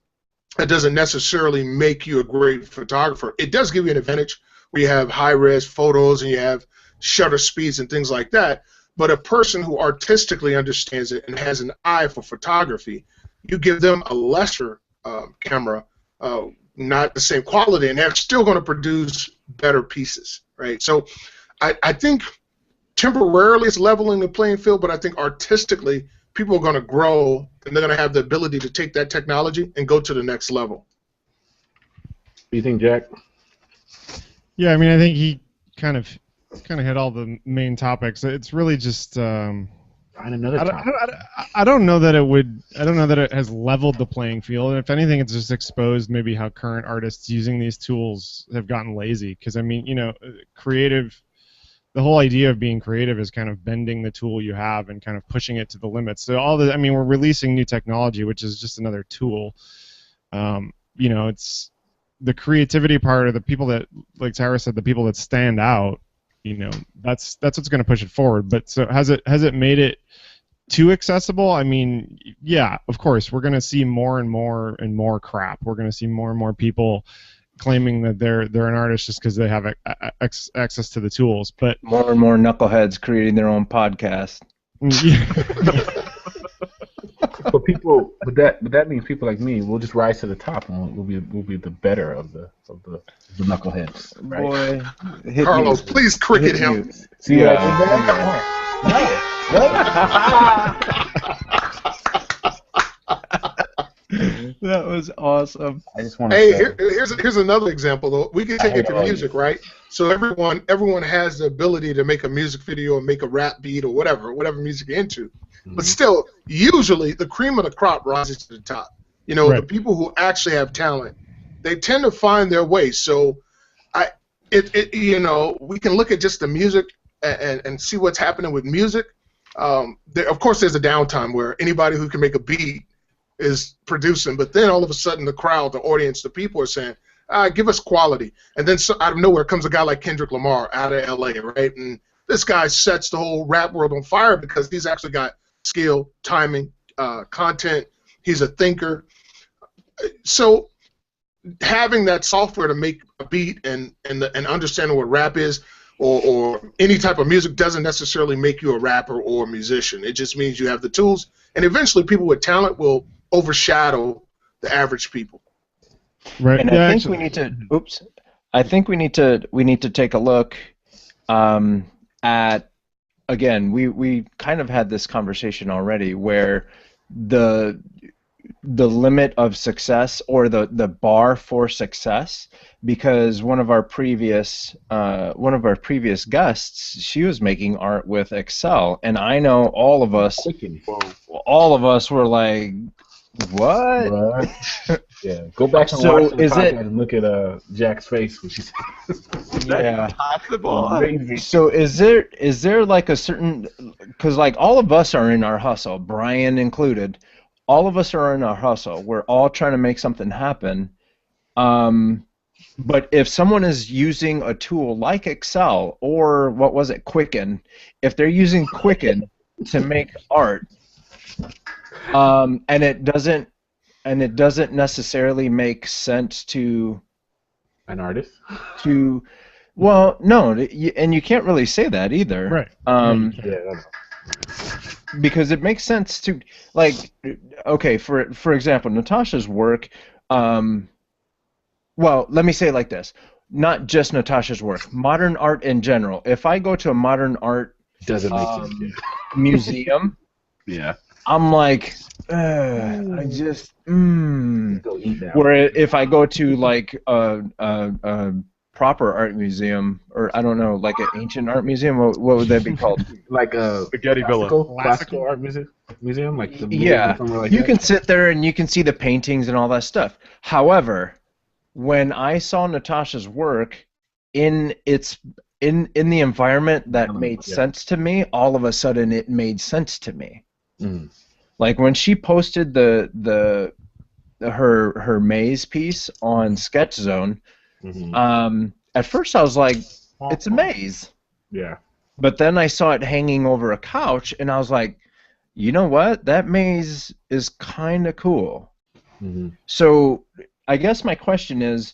that doesn't necessarily make you a great photographer. It does give you an advantage where you have high-res photos and you have shutter speeds and things like that. But a person who artistically understands it and has an eye for photography, you give them a lesser camera, not the same quality, and they're still going to produce better pieces, right? So I think temporarily it's leveling the playing field, but I think artistically people are going to grow and they're going to have the ability to take that technology and go to the next level. What do you think, Jack? Yeah, I mean, I think he kind of hit all the main topics. It's really just Find another topic. I don't know that it would. I don't know that it has leveled the playing field. If anything, it's just exposed maybe how current artists using these tools have gotten lazy. Because I mean, creative. The whole idea of being creative is kind of bending the tool you have and kind of pushing it to the limits. So we're releasing new technology, which is just another tool. It's the creativity part of the people that, like Tyrus said, the people that stand out. That's what's going to push it forward. But so has it made it too accessible? I mean, yeah, of course, we're going to see more and more and more crap. We're going to see more and more people claiming that they're an artist just because they have access to the tools. But more and more knuckleheads creating their own podcast. But that means people like me will just rise to the top and we'll be the better of the knuckleheads. Right? Boy, hit Carlos, mute. please cricket Hit him. mute. See Yeah. what I That was awesome. I just want to Hey, say, here's another example though. We can take it to hate music, right? So everyone has the ability to make a music video or make a rap beat or whatever music you're into. But still, usually the cream of the crop rises to the top. The Right. people who actually have talent, they tend to find their way. So, we can look at just the music and see what's happening with music. Of course, there's a downtime where anybody who can make a beat is producing, but then all of a sudden the crowd, the audience, the people are saying, give us quality. And then out of nowhere comes a guy like Kendrick Lamar out of LA, right? And this guy sets the whole rap world on fire because he's actually got skill, timing, content. He's a thinker. So having that software to make a beat and understanding what rap is or any type of music doesn't necessarily make you a rapper or a musician. It just means you have the tools, and eventually people with talent will overshadow the average people. Right. And Yeah, I think actually- we need to. Oops. I think we need to take a look um, at again, we kind of had this conversation already where the the limit of success or the bar for success, because one of our previous guests, she was making art with Excel, and I know Quicken. all of us were like, what? What? Yeah. Go back and So watch the is it podcast and look at Jack's face when she said yeah. Possible. crazy. So is there like a certain, because like all of us are in our hustle, Brian included, all of us are in our hustle. We're all trying to make something happen. Um, but if someone is using a tool like Excel or what was it, Quicken, if they're using Quicken to make art, and it doesn't necessarily make sense An artist. to well, no, and you can't really say that either. Right. Yeah. I know. Because it makes sense to, like, okay, for example, Natasha's work, well, let me say it like this, not just Natasha's work, modern art in general. If I go to a modern art Doesn't make sense. Yeah. museum, Yeah. I'm like, I just, Go eat now. Where if I go to like a proper art museum, or I don't know, like an ancient art museum, what would that be called? Like a Spaghetti Villa. classical art museum, like the Yeah, somewhere like you that. can sit there and you can see the paintings and all that stuff. However, when I saw Natasha's work in its in the environment that made Yeah. sense to me, all of a sudden it made sense to me. Mm. Like when she posted her maze piece on Sketch Zone, Mhm. at first I was like, it's a maze. Yeah. But then I saw it hanging over a couch, and I was like, you know what? That maze is kind of cool. Mhm. So I guess my question is,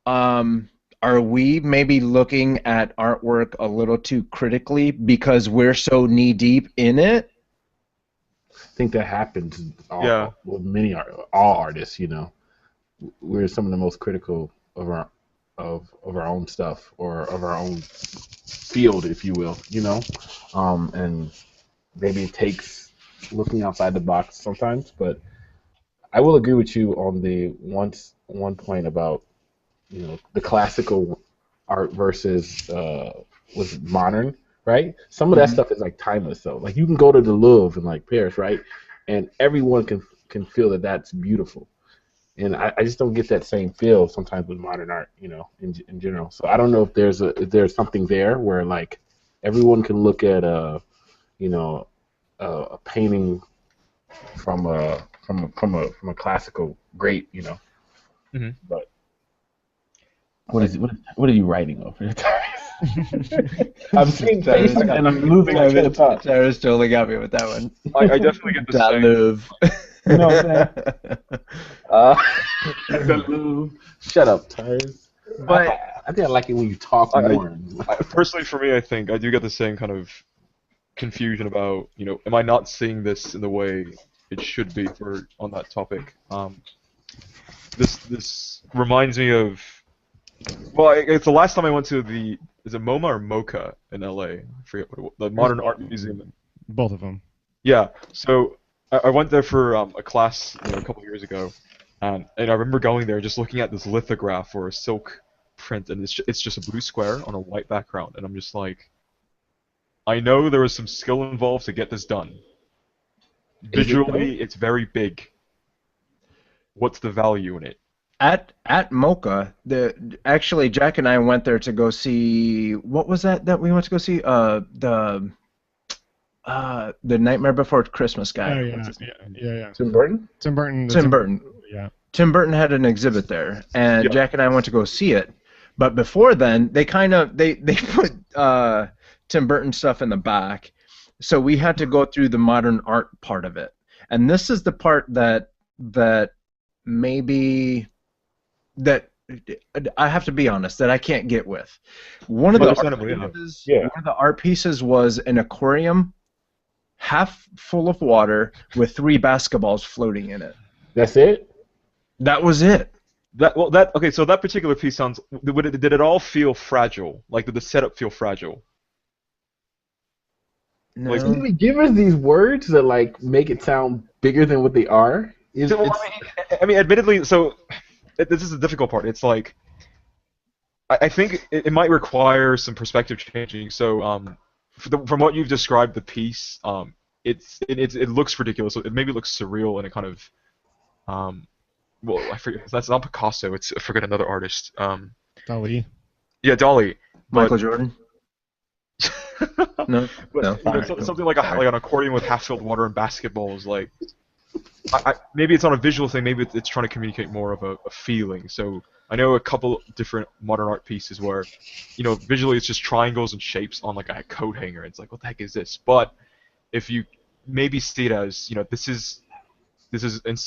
are we maybe looking at artwork a little too critically because we're so knee deep in it? I think that happens. Yeah. With all artists. You know, we're some of the most critical of our own stuff or of our own field, if you will. You know, and maybe it takes looking outside the box sometimes. But I will agree with you on the one point about the classical art versus was it modern, right? Some of that stuff is like timeless though. Like you can go to the Louvre in like Paris, right, and everyone can feel that that's beautiful. And I just don't get that same feel sometimes with modern art, in general. So I don't know if there's something there where like everyone can look at a painting from a classical great, Mhm. But what are you writing over? I'm seeing face and I'm losing my train of thought. Tyrus totally got me with that one. I definitely get the same. Louvre. You know what I'm saying? Shut up, Tyrus. But I think I like it when you talk more. Personally, for me, I think I do get the same kind of confusion about, am I not seeing this in the way it should be on that topic? This reminds me of, well, it's the last time I went to is it MoMA or MoCA in LA? I forget what it was, the Modern Art Museum. Both of them. Yeah, so I went there for a class a couple years ago, and I remember going there just looking at this lithograph or a silk print, and it's just a blue square on a white background, and I'm just like, I know there was some skill involved to get this done. Visually, it's very big. What's the value in it? at MoCA, actually Jack and I went there to go see, what was that we went to go see? The Nightmare Before Christmas guy. Oh, What's his name? yeah. Tim Burton? Tim Burton. Tim Burton. Yeah. Tim Burton had an exhibit there, and Yeah. Jack and I went to go see it. But before then, they put Tim Burton stuff in the back, so we had to go through the modern art part of it. And this is the part that maybe that I have to be honest, that I can't get with. One of the Understandably, yeah. Yeah. one of the art pieces was an aquarium half full of water with 3 basketballs floating in it. That's it? That was it. Okay. So that particular piece sounds. Did it all feel fragile? Like did the setup feel fragile? Like No. Did give us these words that like make it sound bigger than what they are? so, I mean, admittedly, so this is the difficult part. It's like I think it might require some perspective changing. So from what you've described the piece, it looks ridiculous. It maybe looks surreal and it kind of well, I forget. That's not Picasso. I forget another artist. Dali. Yeah, Dali. But, Michael Jordan. No. but No. something like an accordion with half-filled water and basketball is like. Maybe it's not a visual thing. Maybe it's trying to communicate more of a feeling. So I know a couple different modern art pieces where, visually it's just triangles and shapes on like a coat hanger. It's like, what the heck is this? But if you maybe see it as, this is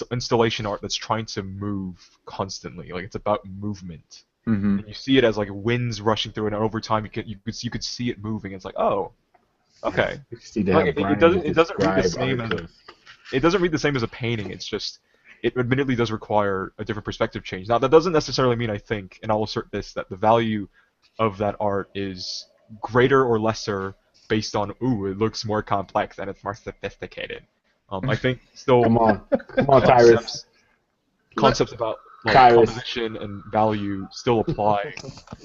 installation art that's trying to move constantly. Like it's about movement. Mm-hmm. And you see it as like winds rushing through it, and over time you could see it moving. It's like, oh, okay. Like, it doesn't read the same as. It doesn't read the same as a painting. It's just, it admittedly does require a different perspective change. Now, that doesn't necessarily mean, I think, and I'll assert this, that the value of that art is greater or lesser based on, it looks more complex and it's more sophisticated. I think still Come on, Tyrus. Concepts about composition and value still apply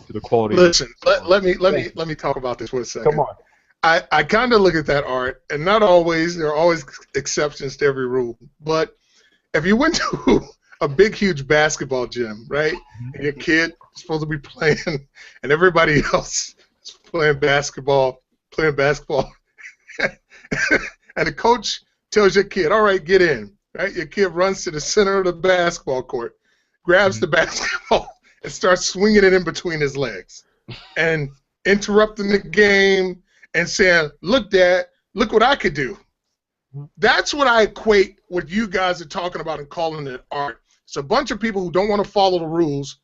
to the quality. Listen, let me talk about this for a second. Come on. I kind of look at that art, and not always, there are always exceptions to every rule, but if you went to a big, huge basketball gym, right, and your kid is supposed to be playing, and everybody else is playing basketball, and the coach tells your kid, all right, get in, right? Your kid runs to the center of the basketball court, grabs the basketball, and starts swinging it in between his legs, and interrupting the game, and saying, look, Dad, look what I could do. That's what I equate what you guys are talking about and calling it art. It's a bunch of people who don't want to follow the rules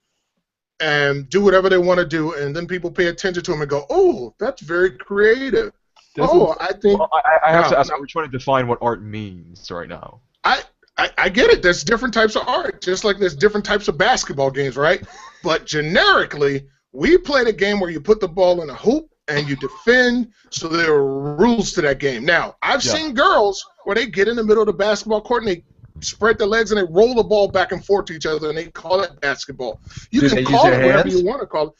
and do whatever they want to do, and then people pay attention to them and go, oh, that's very creative. I think... Well, I have to ask, we're trying to define what art means right now. I get it. There's different types of art, just like there's different types of basketball games, right? But generically, we played a game where you put the ball in a hoop, and you defend, so there are rules to that game. Now, I've seen girls where they get in the middle of the basketball court and they spread their legs and they roll the ball back and forth to each other, and they call it basketball. You can call it whatever you want to call it.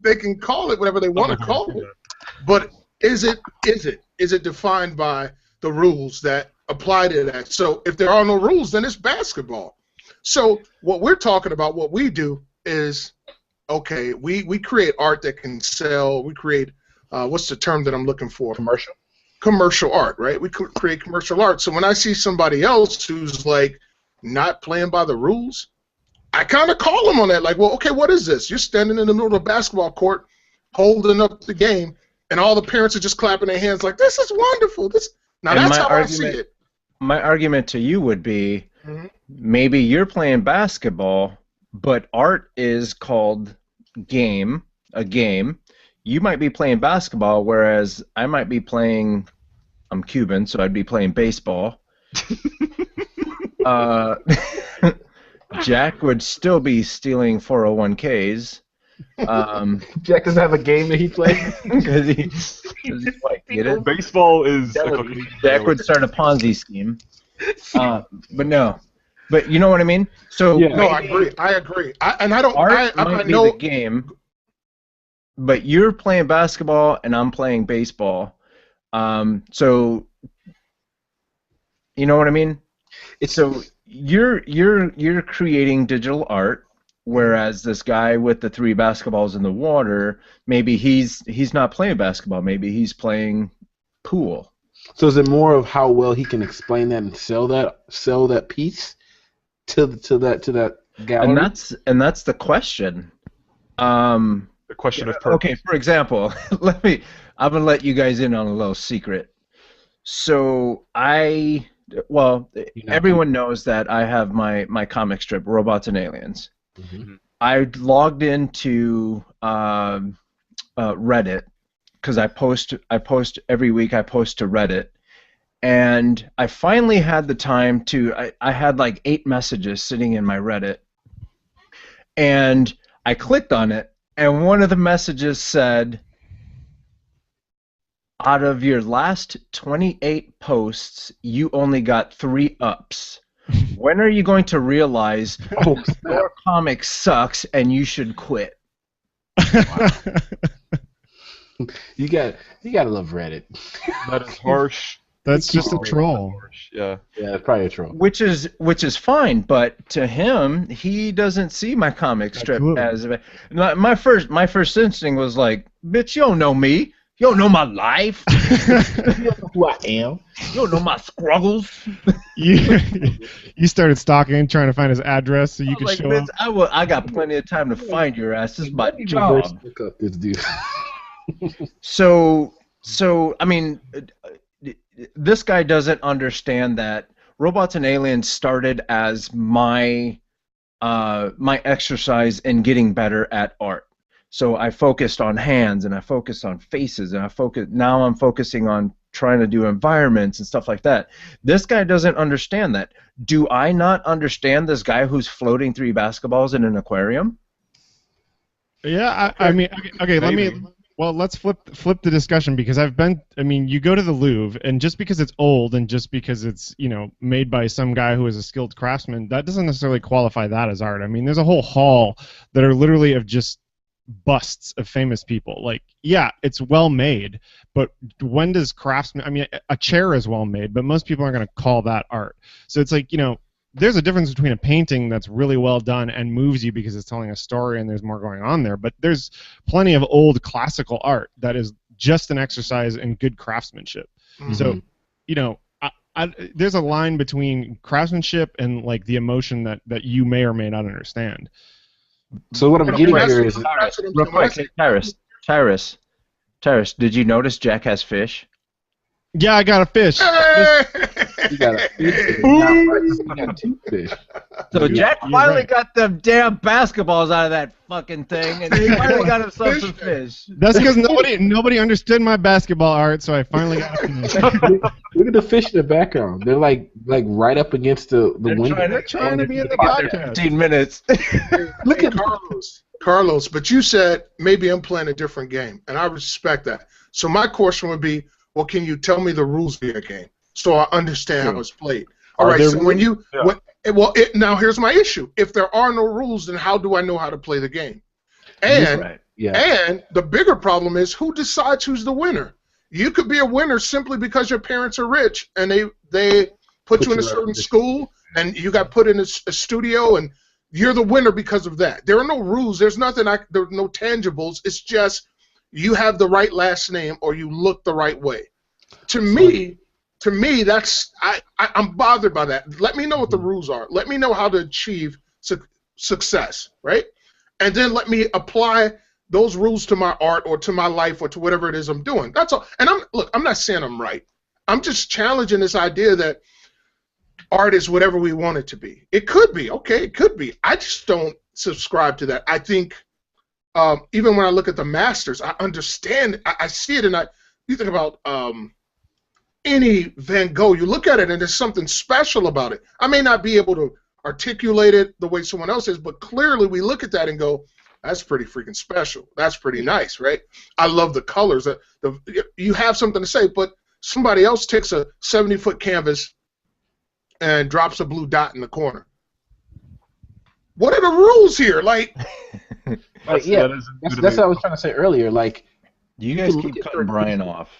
They can call it whatever they want to call it. But is it defined by the rules that apply to that? So if there are no rules, then it's basketball. So what we're talking about, what we do is, okay, we create art that can sell. We create, what's the term that I'm looking for? Commercial art, right? We create commercial art. So when I see somebody else who's like not playing by the rules, I kind of call them on that. Like, well, okay, what is this? You're standing in the middle of a basketball court holding up the game, and all the parents are just clapping their hands like, this is wonderful. Now that's how I see it. My argument to you would be, maybe you're playing basketball, but art is called a game. You might be playing basketball, whereas I might be playing, I'm Cuban, so I'd be playing baseball. Jack would still be stealing 401ks. Jack doesn't have a game that he plays? Because he might get it. Baseball is... Jack would start a Ponzi scheme. But no. But you know what I mean? So no, I agree. I might be the game, but you're playing basketball and I'm playing baseball. So you know what I mean? So you're creating digital art, whereas this guy with the 3 basketballs in the water, maybe he's not playing basketball. Maybe he's playing pool. So is it more of how well he can explain that and sell that piece to that gallery? And that's the question. The question of purpose. Okay, for example, I'm gonna let you guys in on a little secret. So everyone knows that I have my comic strip, Robots and Aliens. Mm-hmm. I logged into Reddit because I post every week. I post to Reddit, And I finally had the time to. I had like 8 messages sitting in my Reddit, and I clicked on it, and one of the messages said, out of your last 28 posts, you only got 3 ups. When are you going to realize Oh, snap. your comic sucks and you should quit? You gotta love Reddit. That is harsh. That's just a troll. Harsh. Yeah. Yeah, it's probably a troll. Which is fine, but to him, he doesn't see my comic strip Absolutely. as my first instinct was like, bitch, you don't know me. You don't know my life. You know who I am. You don't know my struggles. you, you started stalking, trying to find his address so you I could was like, show bitch, him. I got plenty of time to find your ass. This is my Let me reverse job. look up this dude. So I mean, this guy doesn't understand that Robots and Aliens started as my exercise in getting better at art. So I focused on hands and I focused on faces and now I'm focusing on trying to do environments and stuff like that. This guy doesn't understand that. Do I not understand this guy who's floating 3 basketballs in an aquarium? Yeah, I mean, okay, let's flip the discussion because you go to the Louvre, and just because it's old and just because it's, made by some guy who is a skilled craftsman, that doesn't necessarily qualify that as art. I mean, there's a whole hall that are literally of just busts of famous people. Like, yeah, it's well made, but when does craftsman? I mean, a chair is well made, but most people aren't going to call that art. So it's like, there's a difference between a painting that's really well done and moves you because it's telling a story and there's more going on there. But there's plenty of old classical art that is just an exercise in good craftsmanship. Mhm. So, there's a line between craftsmanship and like the emotion that you may or may not understand. So what I'm getting here is Real quick, hey, Tyrus, did you notice Jack has fish? Yeah, I got a fish. you got a fish. You got 2 fish. So Jack you're finally right. got them damn basketballs out of that fucking thing, and he finally got himself some fish. That's because nobody understood my basketball art, so I finally got a fish. Look at the fish in the background. They're like right up against the window. They're trying to be in the podcast. 15 minutes. Look at Carlos, but you said maybe I'm playing a different game, and I respect that. So my question would be, well, can you tell me the rules of your game so I understand how it's played? All right. So when you, now here's my issue. If there are no rules, then how do I know how to play the game? And Right. and the bigger problem is who decides who's the winner. You could be a winner simply because your parents are rich and they put you in a certain school and you got put in a studio and you're the winner because of that. There are no rules. There's nothing. There are no tangibles. It's just you have the right last name or you look the right way. To me, that's I'm bothered by that. Let me know what the rules are. Let me know how to achieve success, right? And then let me apply those rules to my art or to my life or to whatever it is I'm doing. That's all. And I'm not saying I'm right. I'm just challenging this idea that art is whatever we want it to be. It could be, okay, it could be. I just don't subscribe to that. I think even when I look at the masters, I understand, I see it, and you think about any Van Gogh, you look at it and there's something special about it. I may not be able to articulate it the way someone else is, but clearly we look at that and go, that's pretty freaking special. That's pretty nice, right? I love the colors. You have something to say, but somebody else takes a 70-foot canvas and drops a blue dot in the corner. What are the rules here? That's what I was trying to say earlier. Like, You guys keep cutting Brian off.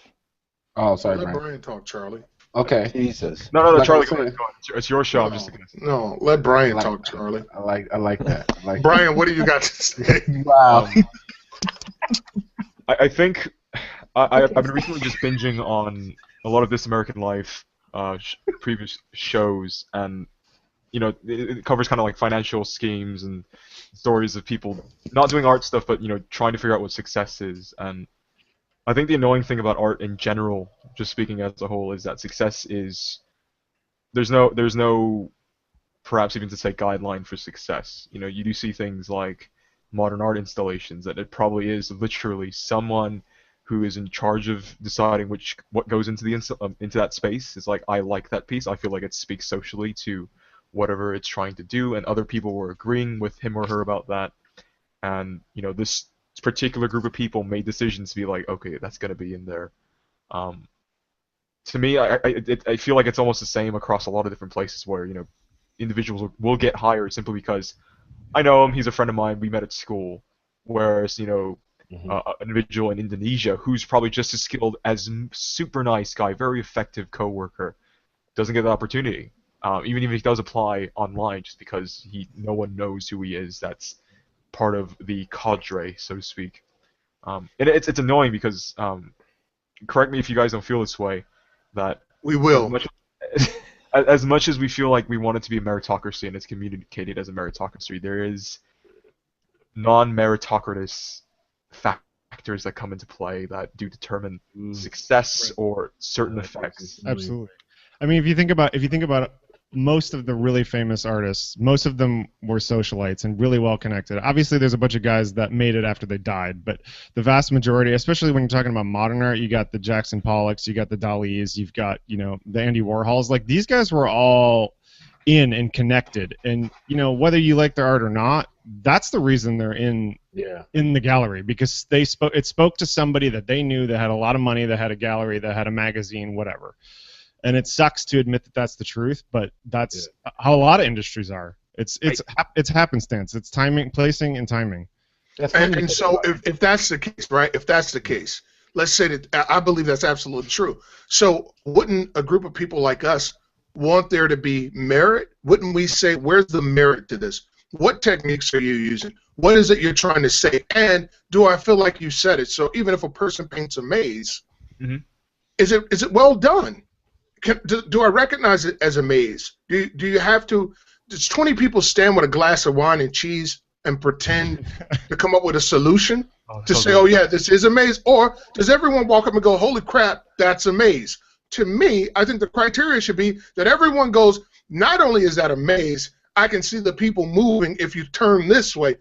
oh, sorry, Let Brian. Brian talk, Charlie. Okay. Jesus. No, Like Charlie, I said- go ahead. It's your show. I'm just looking at No, let Brian talk, Charlie. I like that. I like Brian, what do you got to say? Wow. I think I've been recently just binging on a lot of This American Life previous shows, and it covers kind of like financial schemes and stories of people not doing art stuff, but trying to figure out what success is. And I think the annoying thing about art in general, just speaking as a whole, is that success is there's no perhaps even to say guideline for success. You do see things like modern art installations that it probably is literally someone who is in charge of deciding what goes into into that space. It's like, I like that piece. I feel like it speaks socially to whatever it's trying to do, and other people were agreeing with him or her about that. And this particular group of people made decisions to be like, okay, that's gonna be in there. To me, I feel like it's almost the same across a lot of different places where individuals will get hired simply because I know him, he's a friend of mine, we met at school. Whereas an individual in Indonesia who's probably just as skilled as super nice guy, very effective coworker, doesn't get the opportunity. Even if he does apply online, just because no one knows who he is. That's part of the cadre, so to speak. And it's annoying because correct me if you guys don't feel this way, that we will. As much as we feel like we want it to be a meritocracy and it's communicated as a meritocracy, there is non-meritocratic factors that come into play that do determine success or certain effects. Absolutely. I mean, if you think about most of the really famous artists, most of them were socialites and really well connected. Obviously, there's a bunch of guys that made it after they died, but the vast majority, especially when you're talking about modern art, you got the Jackson Pollocks, you got the Dalis, you've got the Andy Warhols. Like, these guys were all in and connected, and whether you like their art or not, that's the reason they're in the gallery, because it spoke to somebody that they knew, that had a lot of money, that had a gallery, that had a magazine, whatever. And it sucks to admit that that's the truth, but that's how a lot of industries are. It's happenstance. It's timing, placing, and timing. And so if that's the case, right? If that's the case, let's say that I believe that's absolutely true. So wouldn't a group of people like us want there to be merit? Wouldn't we say, where's the merit to this? What techniques are you using? What is it you're trying to say? And do I feel like you said it? So even if a person paints a maze, is it well done? Do I recognize it as a maze? Do you have to? Does 20 people stand with a glass of wine and cheese and pretend to come up with a solution to say, oh yeah, this is a maze? Or does everyone walk up and go, holy crap, that's a maze? To me, I think the criteria should be that everyone goes, not only is that a maze, I can see the people moving if you turn this way.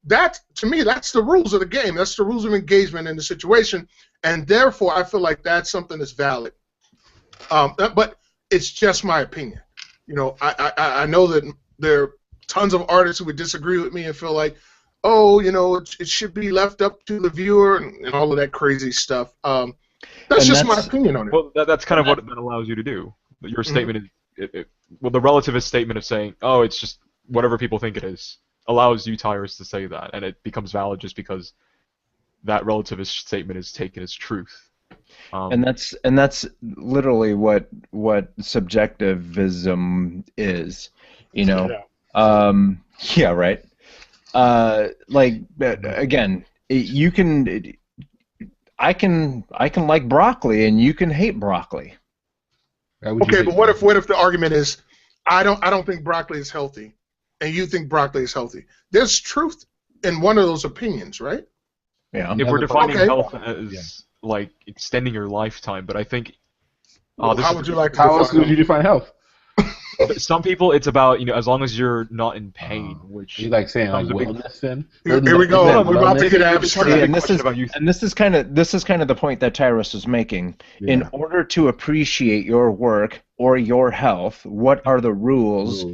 That, to me, that's the rules of the game. That's the rules of engagement in the situation. And therefore, I feel like that's something that's valid. But it's just my opinion. I know that there are tons of artists who would disagree with me and feel like, oh, it should be left up to the viewer and all of that crazy stuff. That's just my opinion on it. Well, that's kind of what that allows you to do. Your statement is, the relativist statement of saying, oh, it's just whatever people think it is, allows you, Tyrus, to say that, and it becomes valid just because that relativist statement is taken as truth. And that's literally what subjectivism is, Yeah, right. Again, I can like broccoli and you can hate broccoli. Okay, but what if the argument is, I don't think broccoli is healthy, and you think broccoli is healthy? There's truth in one of those opinions, right? Yeah. If we're defining health as like extending your lifetime, but I think how else would you define health? Some people, it's about as long as you're not in pain, which you like saying like wellness. Then here we go. We're about to get abstract. And this is kind of the point that Tyrus was making. Yeah. In order to appreciate your work or your health, what are the rules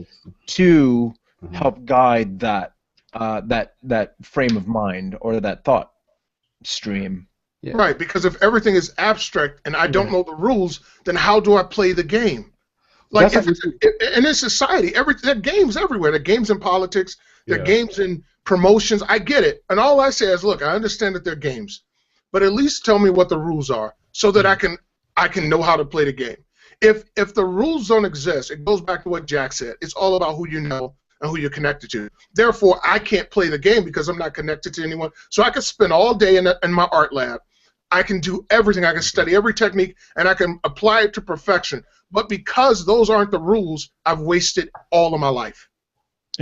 to help guide that frame of mind or that thought stream? Yeah. Right, because if everything is abstract and I don't know the rules, then how do I play the game? Like in this society, there are games everywhere. There are games in politics. There are games in promotions. I get it, and all I say is, look, I understand that they're games, but at least tell me what the rules are so that I can know how to play the game. If the rules don't exist, it goes back to what Jack said. It's all about who you know and who you're connected to. Therefore, I can't play the game because I'm not connected to anyone. So I can spend all day in my art lab. I can do everything. I can study every technique, and I can apply it to perfection. But because those aren't the rules, I've wasted all of my life.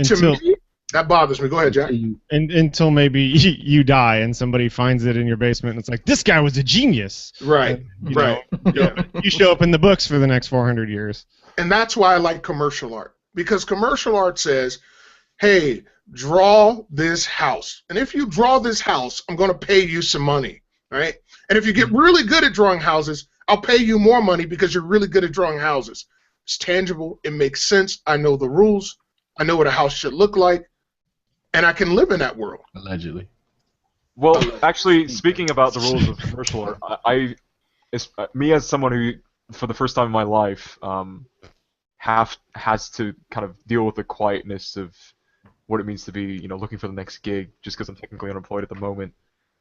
To me, that bothers me. Go ahead, Jack. Until maybe you die and somebody finds it in your basement, and it's like, this guy was a genius. Right, right. You show up in the books for the next 400 years. And that's why I like commercial art. Because commercial art says, hey, draw this house. And if you draw this house, I'm going to pay you some money. right? And if you get really good at drawing houses, I'll pay you more money because you're really good at drawing houses. It's tangible. It makes sense. I know the rules. I know what a house should look like, and I can live in that world. Allegedly. Well, actually, speaking about the rules of commercial art, me as someone who, for the first time in my life, has to kind of deal with the quietness of what it means to be, looking for the next gig, just because I'm technically unemployed at the moment.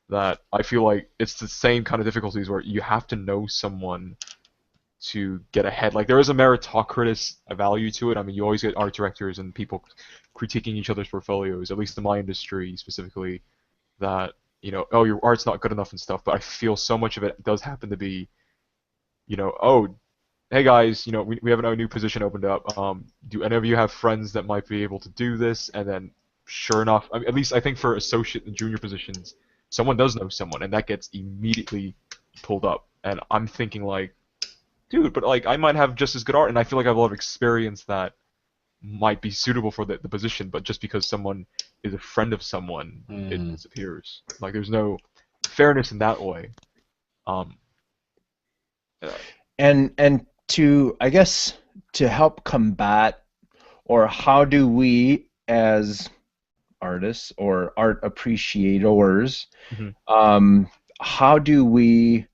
That I feel like it's the same kind of difficulties where you have to know someone to get ahead. Like, there is a meritocratic value to it. I mean, you always get art directors and people critiquing each other's portfolios, at least in my industry specifically, that, oh, your art's not good enough and stuff, but I feel so much of it does happen to be, oh, hey guys, we have a new position opened up. Do any of you have friends that might be able to do this? And then, sure enough, I mean, at least I think for associate and junior positions, someone does know someone, and that gets immediately pulled up. And I'm thinking like, dude, but like I might have just as good art, and I feel like I have a lot of experience that might be suitable for the position, but just because someone is a friend of someone, it disappears. Like, there's no fairness in that way. And to, I guess, to help combat, or how do we as artists or art appreciators, how do we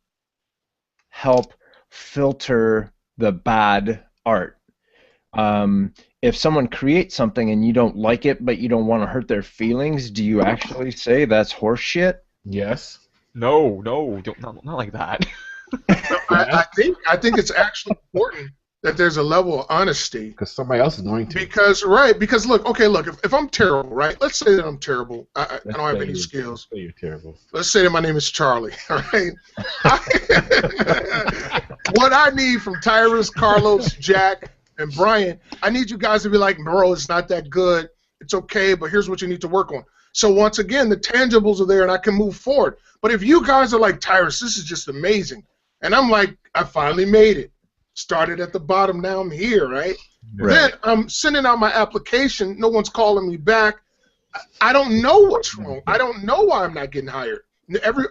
help filter the bad art? If someone creates something and you don't like it, but you don't want to hurt their feelings, do you actually say that's horseshit? Yes. No, not like that. I think it's actually important that there's a level of honesty. Because somebody else is going to. Because look, if I'm terrible, right? Let's say that I'm terrible. I don't have any skills. You're terrible. Let's say that my name is Charlie, all right? What I need from Tyrus, Carlos, Jack, and Brian, I need you guys to be like, bro, it's not that good. It's okay, but here's what you need to work on. So once again, the tangibles are there, and I can move forward. But if you guys are like, Tyrus, this is just amazing, and I'm like, I finally made it. Started at the bottom, now I'm here, right? Then I'm sending out my application. No one's calling me back. I don't know what's wrong. I don't know why I'm not getting hired.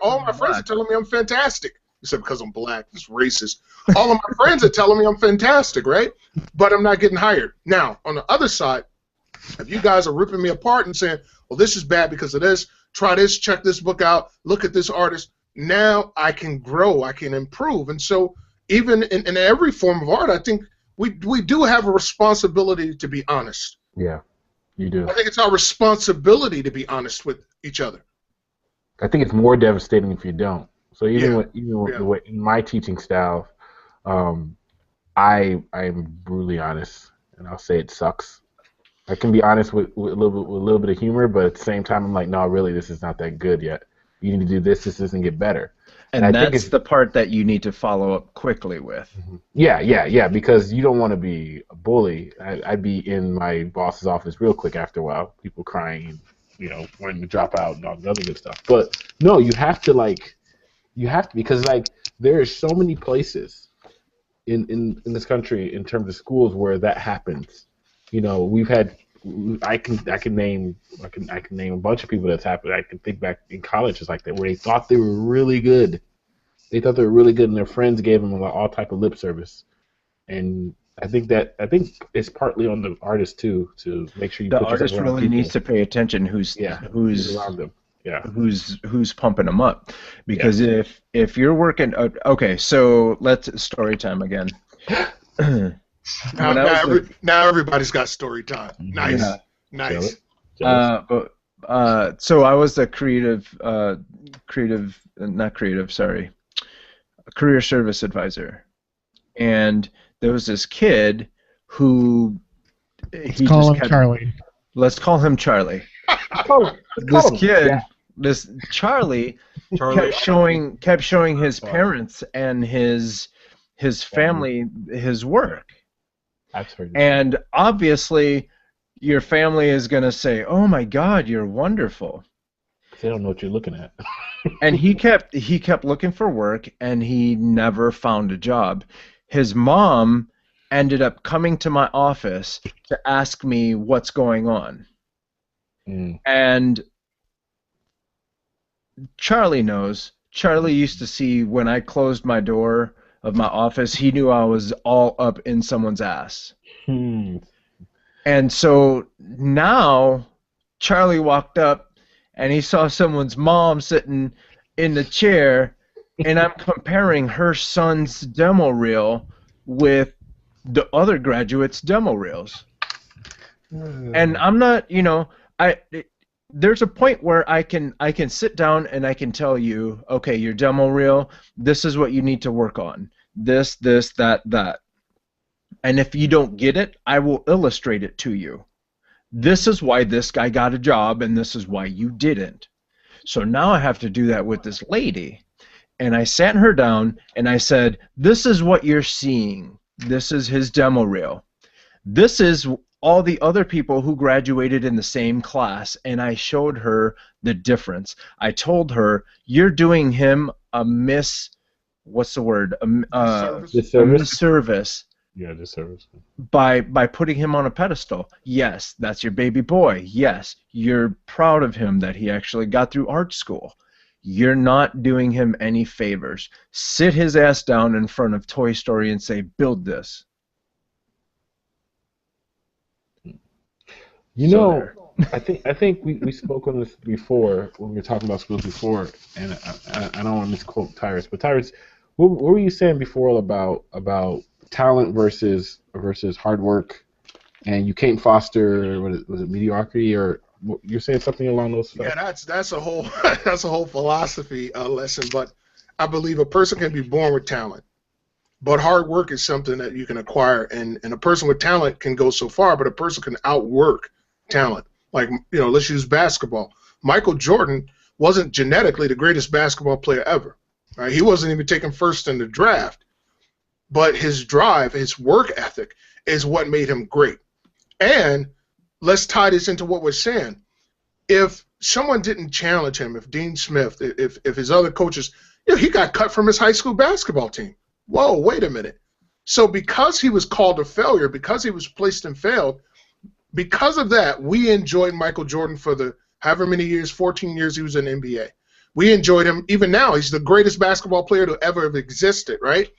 All my friends are telling me I'm fantastic, except because I'm black. It's racist. All of my friends are telling me I'm fantastic, right? But I'm not getting hired. Now, on the other side, if you guys are ripping me apart and saying, well, this is bad because of this, try this, check this book out, look at this artist, now I can grow, I can improve. And so even in every form of art, I think we do have a responsibility to be honest. Yeah, you do. I think it's our responsibility to be honest with each other. I think it's more devastating if you don't. So even in my teaching style, I'm brutally honest, and I'll say it sucks. I can be honest with a little bit of humor, but at the same time, I'm like, no, really, this is not that good yet. You need to do this. This doesn't get better. And that's the part that you need to follow up quickly with. Yeah, because you don't want to be a bully. I'd be in my boss's office real quick after a while, people crying, wanting to drop out and all the other good stuff. But no, you have to because there are so many places in this country in terms of schools where that happens. We've had. I can name a bunch of people that's happened. I can think back in colleges like that where they thought they were really good. They thought they were really good, and their friends gave them all type of lip service. And I think it's partly on the artist too to make sure the artist really needs to pay attention who's around them. Yeah, who's pumping them up, because if you're working, okay, so let's story time again. Now everybody's got story time. Nice, nice. So I was a career service advisor, and there was this kid who Let's call him Charlie. This Charlie kept showing his parents and his family his work. And obviously, your family is going to say, "Oh my God, you're wonderful." They don't know what you're looking at. And he kept looking for work, and he never found a job. His mom ended up coming to my office to ask me what's going on. And Charlie knows. Charlie used to see when I closed my door of my office, he knew I was all up in someone's ass. Hmm. And so now Charlie walked up and he saw someone's mom sitting in the chair, and I'm comparing her son's demo reel with the other graduates' demo reels. And I'm not, there's a point where I can sit down and I can tell you, okay, your demo reel, this is what you need to work on. This, that. And if you don't get it, I will illustrate it to you. This is why this guy got a job, and this is why you didn't. So now I have to do that with this lady. And I sat her down and I said, this is what you're seeing. This is his demo reel. This is all the other people who graduated in the same class, and I showed her the difference. I told her, you're doing him a what's the word? Disservice. Yeah, disservice. By putting him on a pedestal. Yes, that's your baby boy. Yes, you're proud of him that he actually got through art school. You're not doing him any favors. Sit his ass down in front of Toy Story and say, build this. I think we spoke on this before when we were talking about schools before, and I don't want to misquote Tyrus, but Tyrus, what were you saying before about talent versus hard work, and you can't foster was it mediocrity, or you're saying something along those lines? Yeah, that's a whole that's a whole philosophy lesson. But I believe a person can be born with talent, but hard work is something that you can acquire, and a person with talent can go so far, but a person can outwork talent. Like, let's use basketball. Michael Jordan wasn't genetically the greatest basketball player ever. Right? He wasn't even taken first in the draft. But his drive, his work ethic is what made him great. And let's tie this into what we're saying. If someone didn't challenge him, if Dean Smith, if his other coaches, he got cut from his high school basketball team. Whoa, wait a minute. So because he was called a failure, because he was placed and failed, because of that, we enjoyed Michael Jordan for the however many years, 14 years he was in the NBA. We enjoyed him. Even now, he's the greatest basketball player to ever have existed, right?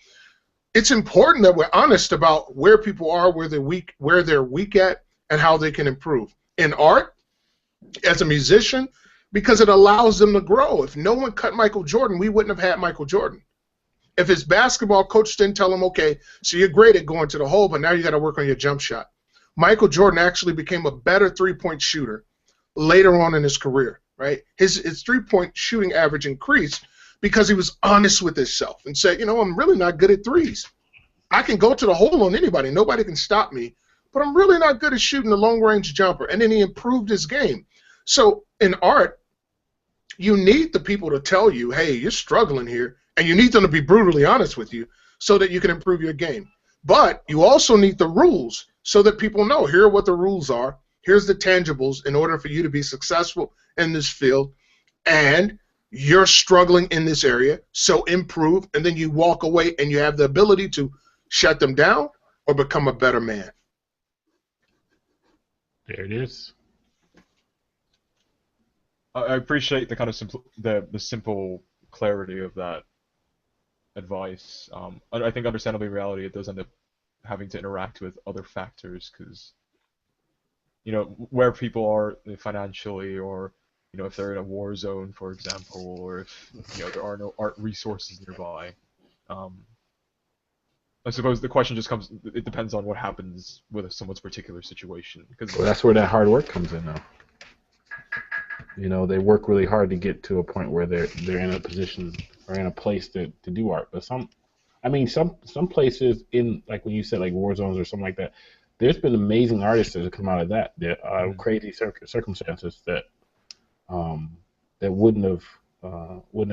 It's important that we're honest about where people are, where they're weak at, and how they can improve. In art, as a musician, because it allows them to grow. If no one cut Michael Jordan, we wouldn't have had Michael Jordan. If his basketball coach didn't tell him, okay, so you're great at going to the hole, but now you got to work on your jump shot. Michael Jordan actually became a better three-point shooter later on in his career, right? His three-point shooting average increased because he was honest with himself and said, I'm really not good at threes. I can go to the hole on anybody. Nobody can stop me, but I'm really not good at shooting the long-range jumper. And then he improved his game. So in art, you need the people to tell you, hey, you're struggling here, and you need them to be brutally honest with you so that you can improve your game. But you also need the rules so that people know, here are what the rules are. Here's the tangibles in order for you to be successful in this field. And you're struggling in this area, so improve, and then you walk away and you have the ability to shut them down or become a better man. There it is. I appreciate the kind of the simple clarity of that advice. I think understandably in reality it does end up having to interact with other factors because, where people are financially, or, if they're in a war zone, for example, or if, there are no art resources nearby. I suppose the question just comes, it depends on what happens with someone's particular situation. Well, that's where that hard work comes in, though. They work really hard to get to a point where they're in a position or in a place to do art. But some places in, like when you said, like war zones or something like that, there's been amazing artists that have come out of that. There are crazy circumstances that wouldn't have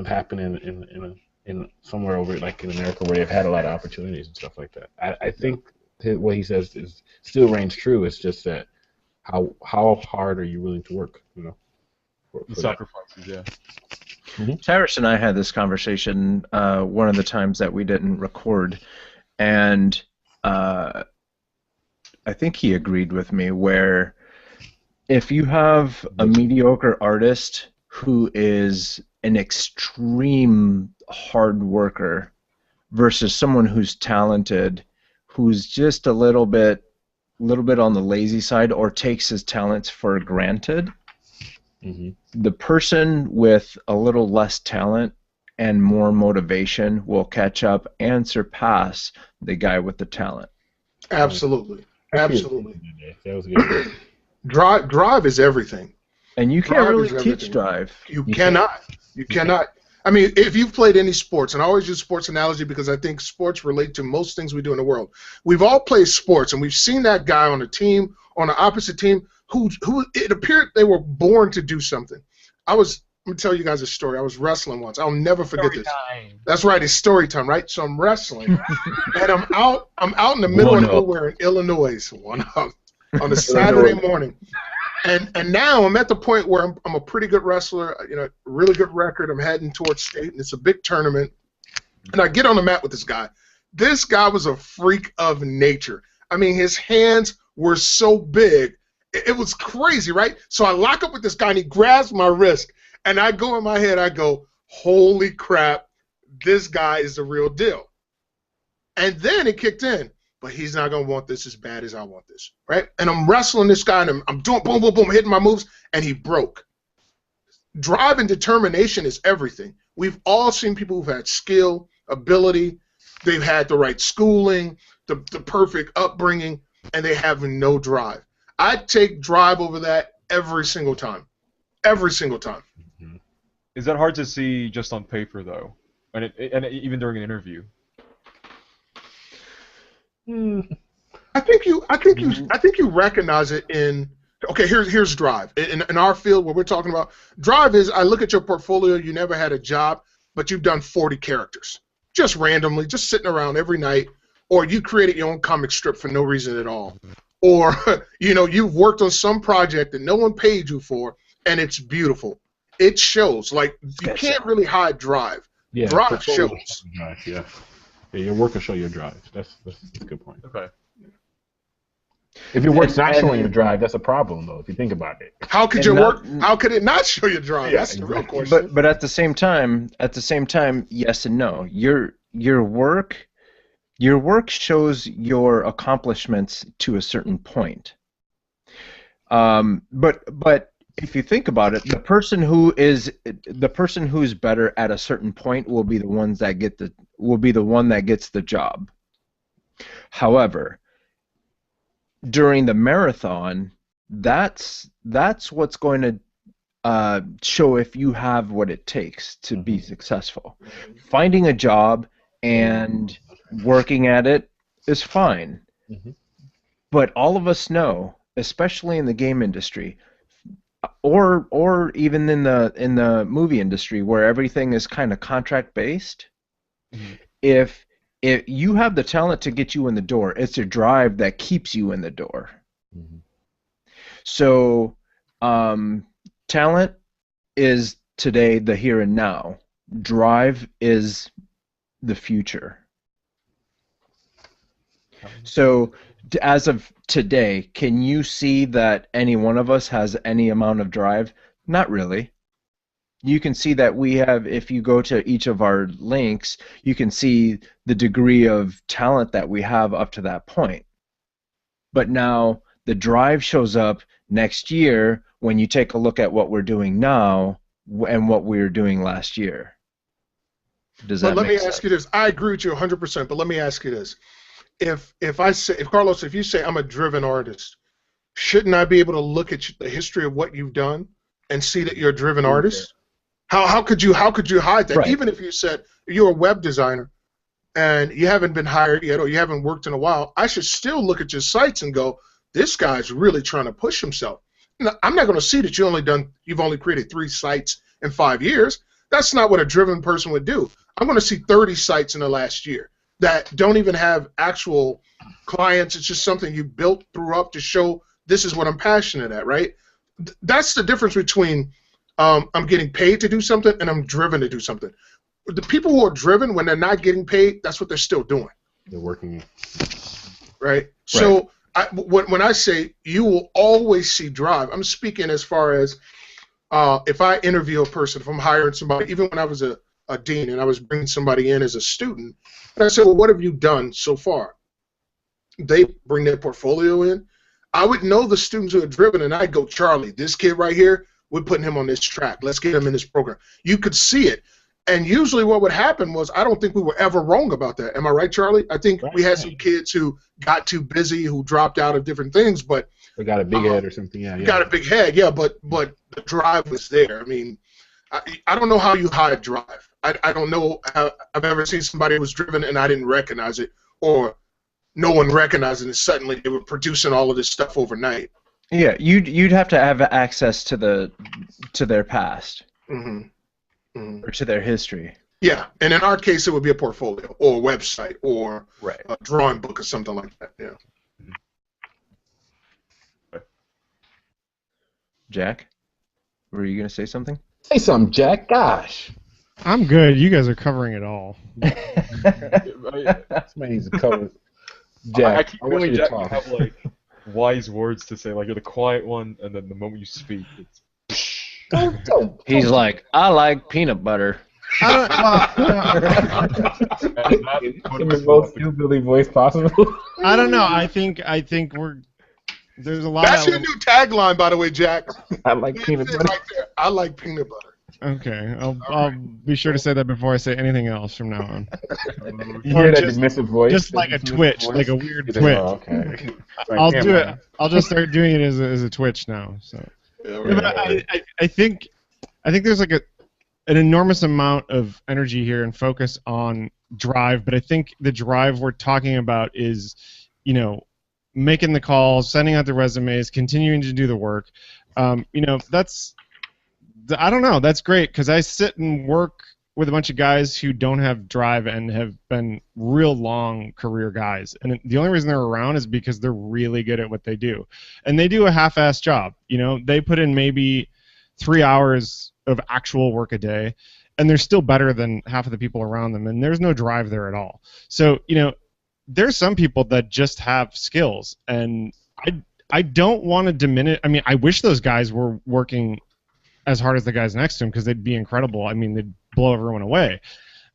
happened in somewhere over like in America where they've had a lot of opportunities and stuff like that. I think what he says is still reigns true. It's just that how hard are you willing to work? The sacrifices, yeah. Mm-hmm. Tyrus and I had this conversation one of the times that we didn't record, and I think he agreed with me where if you have a mediocre artist who is an extreme hard worker versus someone who's talented, who's just a little bit on the lazy side or takes his talents for granted. The person with a little less talent and more motivation will catch up and surpass the guy with the talent. Absolutely. Absolutely. That was good. Drive is everything. And you can't Drive really is teach everything. drive. You cannot. You cannot. I mean, if you've played any sports, and I always use sports analogy because I think sports relate to most things we do in the world. We've all played sports, and we've seen that guy on a team, on the opposite team, who it appeared they were born to do something. Let me tell you guys a story. I was wrestling once. I'll never forget this. That's right. It's story time, right? So I'm wrestling, and I'm out in the middle of nowhere in Illinois, on a Saturday morning. And now I'm at the point where I'm a pretty good wrestler, really good record. I'm heading towards state, and it's a big tournament. And I get on the mat with this guy. This guy was a freak of nature. I mean, his hands were so big. It was crazy, right? So I lock up with this guy, and he grabs my wrist. And I go in my head, I go, holy crap, this guy is the real deal. And then it kicked in. But he's not going to want this as bad as I want this, right? And I'm wrestling this guy, and I'm doing boom, boom, boom, hitting my moves, and he broke. Drive and determination is everything. We've all seen people who've had skill, ability, they've had the right schooling, the perfect upbringing, and they have no drive. I take drive over that every single time. Every single time. Is that hard to see just on paper, though? And even during an interview? I think you recognize it in. Okay, here's drive. In our field, what we're talking about, drive is I look at your portfolio. You never had a job, but you've done 40 characters, just randomly, just sitting around every night, or you created your own comic strip for no reason at all, or you've worked on some project that no one paid you for, and it's beautiful. It shows. Like you can't really hide drive. Yeah, drive shows. Drive, yeah. Yeah, your work will show your drive. That's a good point. Okay. If your work's not showing your drive, that's a problem, though. If you think about it. How could your work? How could it not show your drive? Yeah, That's the real question. But at the same time, yes and no. Your work shows your accomplishments to a certain point. But if you think about it, the person who's better at a certain point will be the one that gets the job. However, during the marathon, that's what's going to show if you have what it takes to be successful. Finding a job and working at it is fine. But all of us know, especially in the game industry, or even in the movie industry where everything is kind of contract based, if you have the talent to get you in the door, it's your drive that keeps you in the door. So talent is today the here and now. Drive is the future. So as of today, can you see that any one of us has any amount of drive? Not really. You can see that we have, if you go to each of our links, you can see the degree of talent that we have up to that point. But now the drive shows up next year when you take a look at what we're doing now and what we were doing last year. Does that make sense? Let me ask you this. I agree with you 100%, but let me ask you this. If Carlos, if you say I'm a driven artist, shouldn't I be able to look at the history of what you've done and see that you're a driven artist? How could you hide that? Right. Even if you said you're a web designer and you haven't been hired yet or you haven't worked in a while, I should still look at your sites and go, this guy's really trying to push himself. Now, I'm not going to see that you've only created 3 sites in 5 years. That's not what a driven person would do. I'm going to see 30 sites in the last year that don't even have actual clients. It's just something you built, threw up to show this is what I'm passionate at, right? That's the difference between I'm getting paid to do something and I'm driven to do something. The people who are driven, when they're not getting paid, that's what they're still doing. They're working. Right? So when I say you will always see drive, I'm speaking as far as if I interview a person, if I'm hiring somebody, even when I was a dean and I was bringing somebody in as a student, and I said, well, what have you done so far? They bring their portfolio in. I would know the students who are driven, and I'd go, Charlie, this kid right here, we're putting him on this track. Let's get him in this program. You could see it. And usually what would happen was, I don't think we were ever wrong about that. Am I right, Charlie? I think we had some kids who got too busy, who dropped out of different things, but They got a big head or something. Yeah. got a big head, yeah, but the drive was there. I mean, I don't know how you hide drive. I don't know how I've ever seen somebody who was driven and I didn't recognize it, or no one recognized it, and suddenly they were producing all of this stuff overnight. Yeah, you'd have to have access to their past or to their history. Yeah, and in our case, it would be a portfolio or a website or Right. a drawing book or something like that. Yeah. Jack, were you gonna say something? Say something, Jack. Gosh. I'm good. You guys are covering it all. Somebody needs to cover. I Jack, keep I want wishing you to Jack talk. would have like wise words to say. Like you're the quiet one, and then the moment you speak, it's. He's like, I like peanut butter. And In the most hillbilly voice possible. I don't know. I think there's a lot. That's your new tagline, by the way, Jack. I like peanut That's it butter. right there. I like peanut butter. Okay, I'll be sure to say that before I say anything else from now on. You hear that just- dismissive voice? Just like a That dismissive twitch, voice? like a weird Oh, twitch. okay. I'll do it. I'll just start doing it as a twitch now. So. Yeah, Yeah, but I think there's like an enormous amount of energy here and focus on drive, but I think the drive we're talking about is, making the calls, sending out the resumes, continuing to do the work. I don't know. That's great because I sit and work with a bunch of guys who don't have drive and have been real long career guys. And the only reason they're around is because they're really good at what they do. And they do a half-ass job. They put in maybe 3 hours of actual work a day, and they're still better than half of the people around them, and there's no drive there at all. So, there's some people that just have skills, and I don't want to diminish. I mean, I wish those guys were working as hard as the guys next to them because they'd be incredible. I mean, they'd blow everyone away.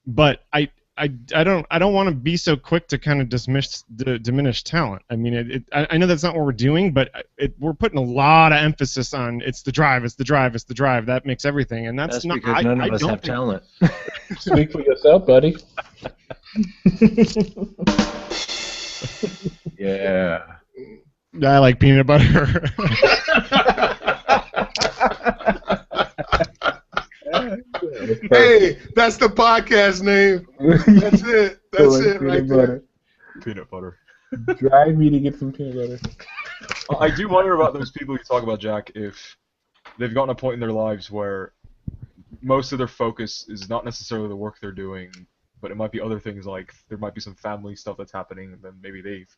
But I don't want to be so quick to kind of diminish talent. I mean, I know that's not what we're doing, but we're putting a lot of emphasis on it's the drive. That makes everything, and that's not because none of us have talent. Speak for yourself, buddy. Yeah. I like peanut butter. Hey, that's the podcast name. That's it. That's it right there. Peanut butter. Drive me to get some peanut butter. I do wonder about those people you talk about, Jack, if they've gotten a point in their lives where most of their focus is not necessarily the work they're doing, but it might be other things, like there might be some family stuff that's happening, and then maybe they've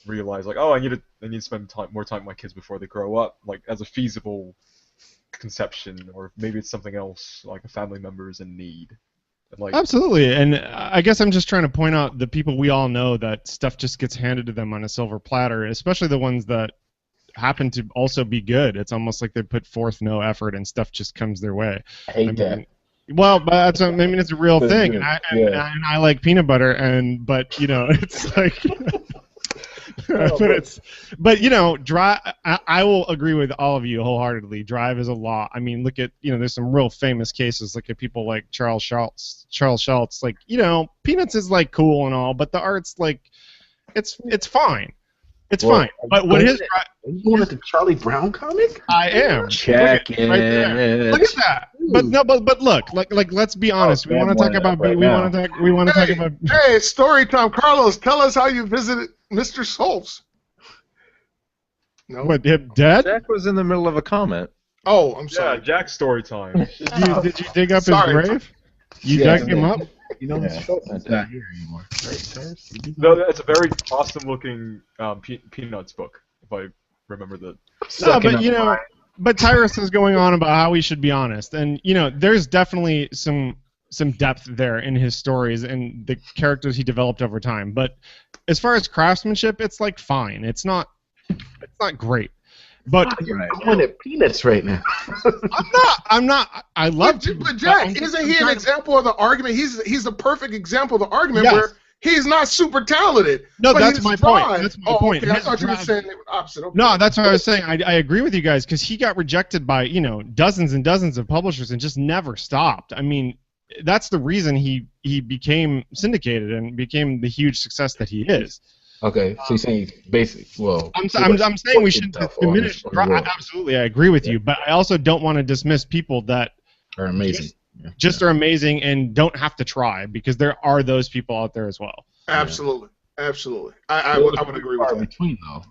realized, like, oh, I need to spend more time with my kids before they grow up, like as a feasible conception, or maybe it's something else, like a family member is in need. Like, Absolutely, and I guess I'm just trying to point out the people we all know that stuff just gets handed to them on a silver platter, especially the ones that happen to also be good. It's almost like they put forth no effort and stuff just comes their way. I hate that. Well, but it's a real That's thing, good. and I like peanut butter, but it's like. Drive. I will agree with all of you wholeheartedly. Drive is a law. I mean, look at there's some real famous cases. Look at people like Charles Schultz. Like Peanuts is like cool and all, but the art's like, it's fine. It's fine. But what his Are you going at the Charlie Brown comic? I am. Check Look at it, right there. Look at that. But no, but look, like let's be honest. We want to talk about. We want to talk about. Hey, story time. Carlos, tell us how you visited Mr. Schultz. No. What, him dead? Jack was in the middle of a comment. Oh, I'm yeah, sorry. Jack's story time. Did you dig up Sorry. his grave? You Yeah, dug him up? You know, Mr. Schultz is not here anymore. Right, No, it's a very awesome-looking Peanuts book, if I remember the. No, but but Tyrus is going on about how we should be honest, and there's definitely some depth there in his stories and the characters he developed over time. But as far as craftsmanship, it's like fine. It's not great. But You're Right. going at peanuts right now. I'm not. I love But, to. but Jack, I'm isn't he an trying to- example of the argument? He's the perfect example of the argument Yes. where he's not super talented. No, but that's his my point. drive- That's my point. Okay, I His thought you were drive- saying the opposite. Okay. No, that's what I was saying. I agree with you guys because he got rejected by dozens and dozens of publishers and just never stopped. I mean, that's the reason he became syndicated and became the huge success that he is. Okay, so you're saying basic. Well, I'm saying we shouldn't diminish. Absolutely, I agree with you, but I also don't want to dismiss people that are amazing. are amazing and don't have to try because there are those people out there as well. Absolutely, absolutely. I would agree with that. Between though,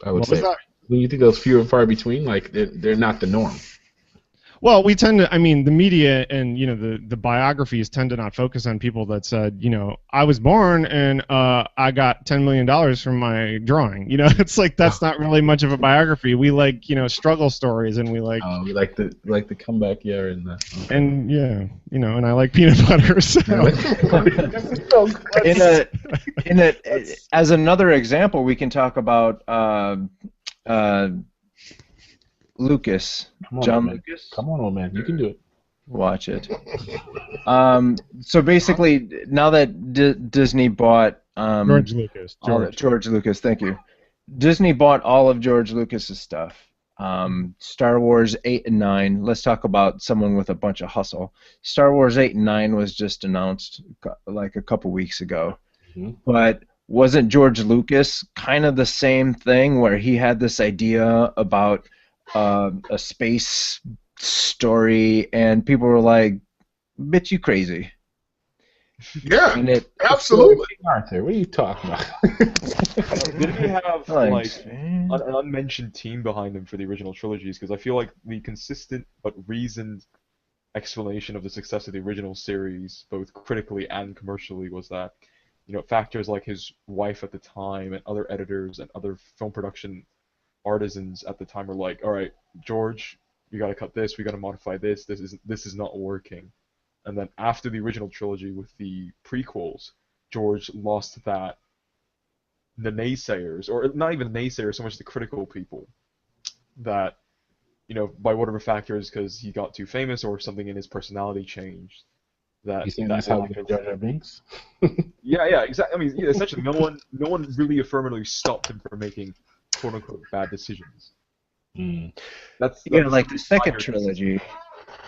I would What was say. that? When you think those few and far between, like they're not the norm. Well, we tend to. I mean, the media and the biographies tend to not focus on people that said, I was born and I got $10 million from my drawing. It's like that's not really much of a biography. We like struggle stories and we like. We like the comeback year and the. And yeah, and I like peanut butter. So. As another example, we can talk about Lucas, John Lucas. Come on, old man, you can do it. Watch it. So basically, now that Disney bought George Lucas. George Lucas, thank you. Disney bought all of George Lucas's stuff. Star Wars 8 and 9. Let's talk about someone with a bunch of hustle. Star Wars 8 and 9 was just announced like a couple weeks ago. Mm-hmm. But wasn't George Lucas kind of the same thing where he had this idea about a space story and people were like, "Bitch, you crazy." Yeah, And absolutely. Arthur, what are you talking about? Didn't he have Thanks, an unmentioned team behind him for the original trilogies? Because I feel like the consistent but reasoned explanation of the success of the original series, both critically and commercially, was that factors like his wife at the time and other editors and other film production artisans at the time were like, all right, George, we got to cut this, we got to modify this. This is not working. And then after the original trilogy with the prequels, George lost that. The naysayers, or not even naysayers, so much the critical people, that by whatever factors, because he got too famous or something in his personality changed. That You saying that's how we get Jar Jar Binks? Yeah, exactly. I mean, essentially, no one really affirmatively stopped him from making "quote unquote" bad decisions. That's like the second trilogy,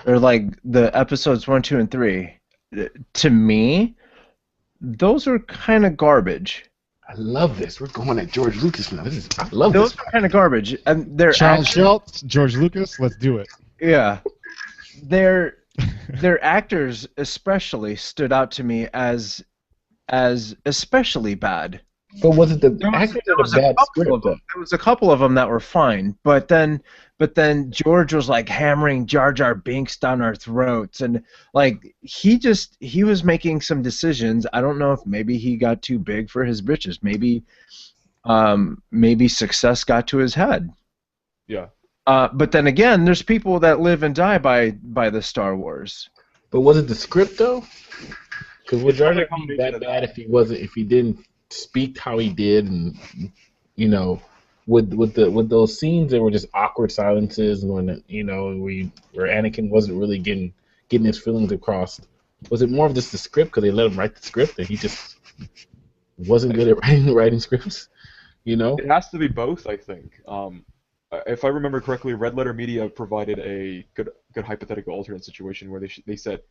or like the episodes 1, 2, and 3. To me, those are kind of garbage. I love this. We're going at George Lucas now. I love Those this. are kind of garbage, and they're Charles Schultz, George Lucas, let's do it. Yeah, their actors especially stood out to me as especially bad. But was it the There actors was or the a bad couple script? of them. There was a couple of them that were fine, but then George was like hammering Jar Jar Binks down our throats, and like he was making some decisions. I don't know if maybe he got too big for his britches. Maybe success got to his head. Yeah. But then again, there's people that live and die by the Star Wars. But was it the script though? Because would Jar Jar be that bad if he didn't speak how he did, and with those scenes that were just awkward silences when where Anakin wasn't really getting his feelings across? Was it more of just the script because they let him write the script and he just wasn't good at writing scripts? It has to be both, I think. If I remember correctly, Red Letter Media provided a good hypothetical alternate situation where they said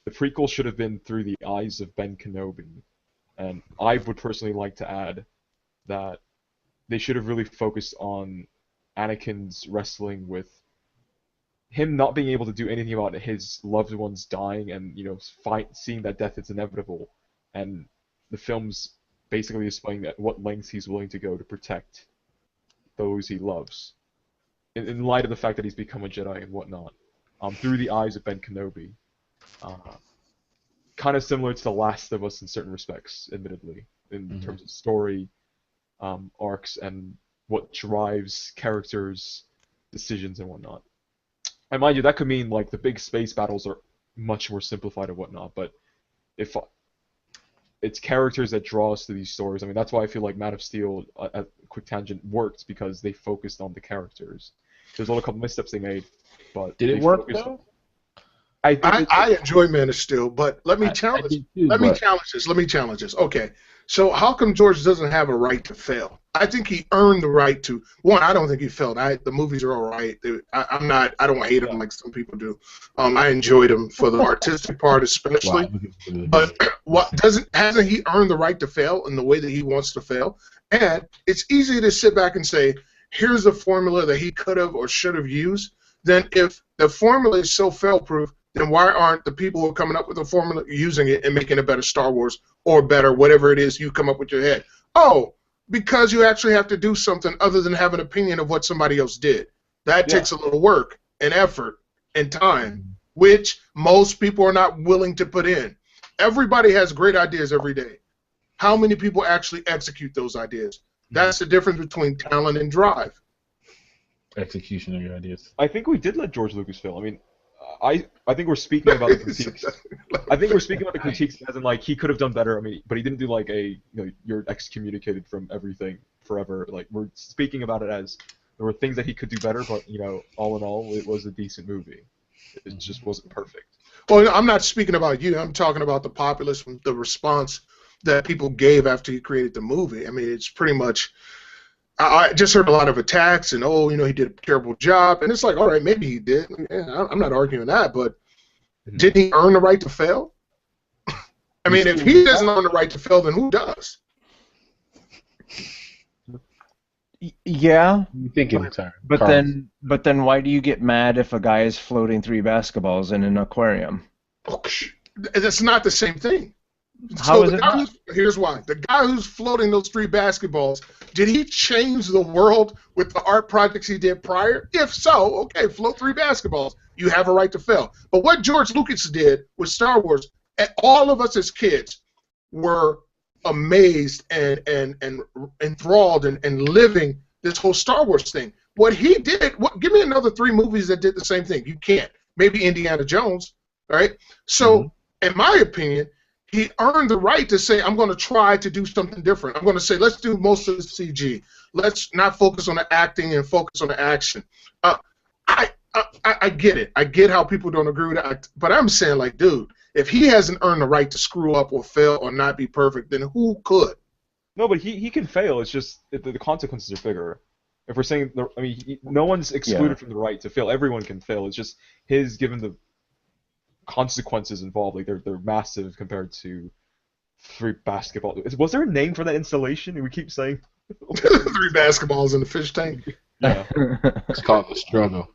the prequel should have been through the eyes of Ben Kenobi, and I would personally like to add that they should have really focused on Anakin's wrestling with him not being able to do anything about his loved ones dying and seeing that death is inevitable, and the film's basically displaying at what lengths he's willing to go to protect those he loves, in light of the fact that he's become a Jedi and whatnot, through the eyes of Ben Kenobi. Kind of similar to The Last of Us in certain respects, admittedly, in terms of story, arcs, and what drives characters' decisions and whatnot. And mind you, that could mean like the big space battles are much more simplified and whatnot, but if it's characters that draw us to these stories. I mean, that's why I feel like Man of Steel, at quick tangent, worked because they focused on the characters. There's a couple missteps they made, but Did they it work focused though? I think I enjoy Man of Steel, but let me I challenge. did too, Let me but challenge this. Let me challenge this. Okay, so how come George doesn't have a right to fail? I think he earned the right to. One, I don't think he failed. The movies are all right. I'm not. I don't hate them like some people do. I enjoyed them for the artistic part, especially. wow. But hasn't he earned the right to fail in the way that he wants to fail? And it's easy to sit back and say, here's a formula that he could have or should have used. Then if the formula is so fail-proof, then why aren't the people who are coming up with the formula using it and making a better Star Wars or better whatever it is you come up with your head? Oh, because you actually have to do something other than have an opinion of what somebody else did. That takes a little work and effort and time, which most people are not willing to put in. Everybody has great ideas every day. How many people actually execute those ideas? That's the difference between talent and drive. Execution of your ideas. I think we did let George Lucas fail. I mean, I think we're speaking about the critiques. I think we're speaking about the critiques as in like he could have done better. I mean, but he didn't do like you're excommunicated from everything forever. Like we're speaking about it as there were things that he could do better, but all in all, it was a decent movie. It just wasn't perfect. Well, I'm not speaking about you. I'm talking about the populace, the response that people gave after he created the movie. I mean, it's pretty much. I just heard a lot of attacks and he did a terrible job, and it's like, all right, maybe he did. Yeah, I'm not arguing that, but didn't he earn the right to fail? I mean, if he doesn't earn the right to fail, then who does? Yeah, You thinking, Tyron? but then why do you get mad if a guy is floating 3 basketballs in an aquarium? That's not the same thing. How is it not? Here's why. The guy who's floating those 3 basketballs, did he change the world with the art projects he did prior? If so, okay, float 3 basketballs. You have a right to fail. But what George Lucas did with Star Wars, and all of us as kids were amazed and enthralled and living this whole Star Wars thing. What he did, give me another 3 movies that did the same thing. You can't. Maybe Indiana Jones, all right? So, in my opinion, he earned the right to say, I'm going to try to do something different. I'm going to say, let's do most of the CG. Let's not focus on the acting and focus on the action. I get it. I get how people don't agree with it. But I'm saying, like, dude, if he hasn't earned the right to screw up or fail or not be perfect, then who could? No, but he can fail. It's just the consequences are bigger. If we're saying, no one's excluded from the right to fail. Everyone can fail. It's just given the consequences involved. Like they're massive compared to 3 basketball. Was there a name for that installation? We keep saying 3 basketballs in the fish tank. Yeah, It's called the struggle.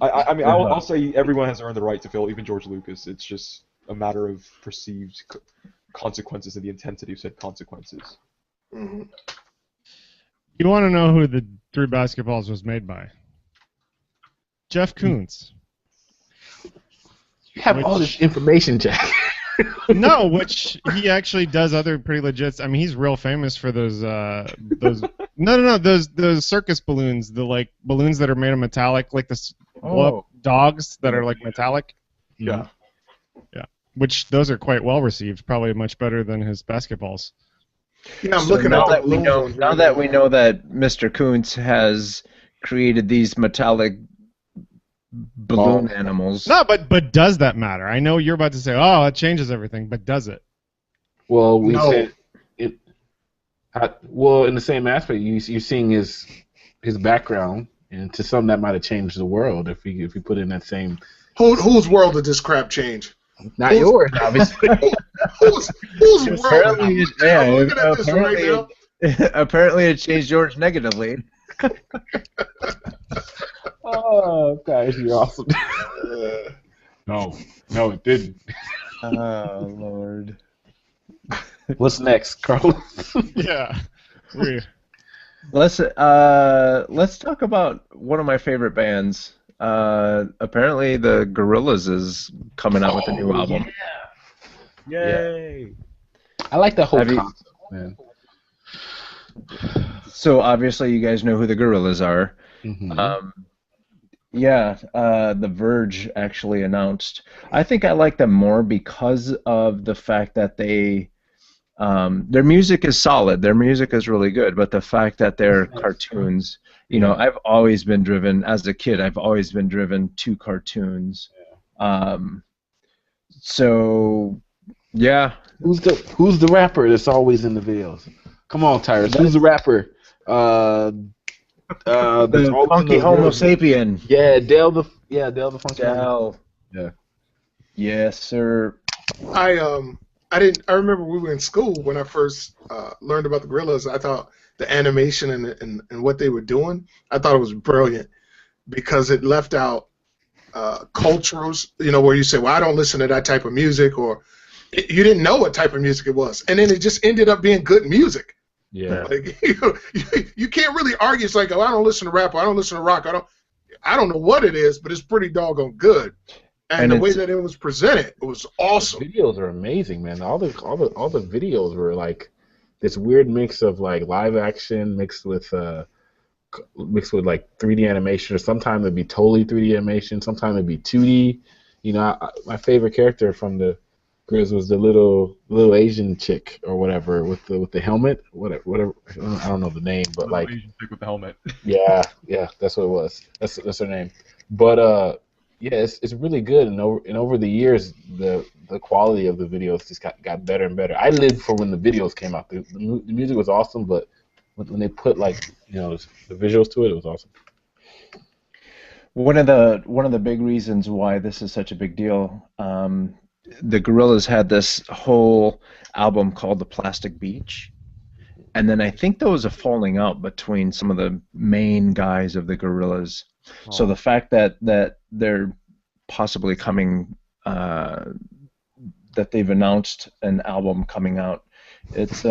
I mean, I'll say everyone has earned the right to fail, even George Lucas. It's just a matter of perceived consequences and the intensity of said consequences. Mm-hmm. You want to know who the 3 basketballs was made by? Jeff Koons. You have all this information, Jack. No, which he actually does other pretty legit. I mean, he's real famous for those those circus balloons, the balloons that are made of metallic, like the dogs that are like metallic. Yeah. Yeah. Which those are quite well received, probably much better than his basketballs. Yeah, I'm looking at that we know. Now that we know that Mr. Kuntz has created these metallic balloon animals. No, but does that matter? I know you're about to say, "Oh, it changes everything," but does it? Well, we said it. Well, in the same aspect, you're seeing his background, and to some that might have changed the world if you put in that same. Whose world did this crap change? Not yours, obviously. whose world? Apparently it changed yours negatively. Oh, guys, you're awesome. No, it didn't. Oh, Lord. What's next, Carlos? Yeah. Let's talk about one of my favorite bands. Apparently the Gorillaz is coming out with a new album. Yay! I like the whole concept, man. So obviously you guys know who the Gorillaz are. Mm-hmm. The Verge actually announced. I think I like them more because of the fact that they Their music is solid. Their music is really good, but the fact that they're cartoons, I've always been driven as a kid. I've always been driven to cartoons. Um, so yeah, Who's the rapper that's always in the videos? Come on, Tyrus. Who's the rapper? That's the always in funky those Homo videos. sapien. Dale the funky. Dell. Yeah. Yes, sir. I remember we were in school when I first learned about the gorillas. I thought the animation and what they were doing, I thought it was brilliant because it left out cultures, where you say, well, I don't listen to that type of music, or you didn't know what type of music it was, and then it just ended up being good music. Yeah. Like, you can't really argue. It's like, oh, I don't listen to rap, or I don't listen to rock. I don't know what it is, but it's pretty doggone good. And the way that it was presented, it was awesome. The videos are amazing, man. All the videos were like this weird mix of like live action mixed with like 3D animation, or sometimes it'd be totally 3D animation, sometimes it'd be 2D. My favorite character from the Grizz was the little Asian chick or whatever with the helmet, whatever. I don't know the name, but like Asian chick with the helmet. yeah, that's what it was. That's her name. But yeah, it's really good, and over the years, the quality of the videos just got better and better. I lived for when the videos came out. The music was awesome, but when they put like the visuals to it, it was awesome. One of the big reasons why this is such a big deal, the Gorillaz had this whole album called The Plastic Beach, and then I think there was a falling out between some of the main guys of the Gorillaz. So the fact that they're possibly coming, that they've announced an album coming out, it's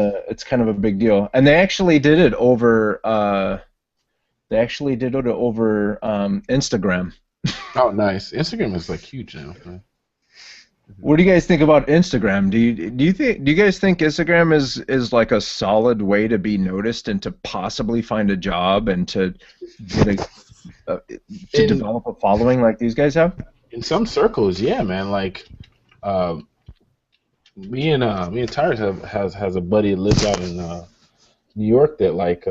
kind of a big deal. And they actually did it over Instagram. Oh, nice. Instagram is like huge now. What do you guys think about Instagram? Do you guys think Instagram is like a solid way to be noticed and to possibly find a job and to get to develop a following like these guys have? In some circles, yeah, man. Like, me and Tyrus has a buddy that lives out in New York that like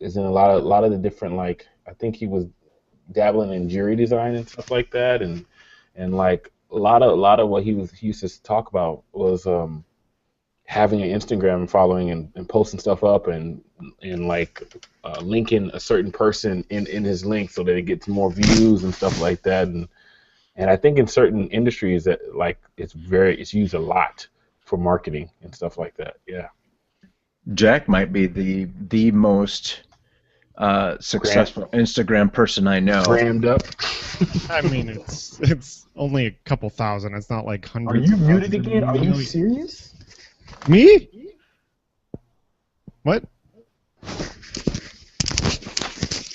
is in a lot of the different, like, I think he was dabbling in jewelry design and stuff like that, and like a lot of what he used to talk about was having an Instagram following and posting stuff up and like linking a certain person in his link so that it gets more views and stuff like that, and I think in certain industries that like it's used a lot for marketing and stuff like that. Yeah. Jack might be the most successful Instagram person I know. Crammed up. I mean, it's only a couple thousand. It's not like Are hundreds. you muted again? Are you serious? Me? What?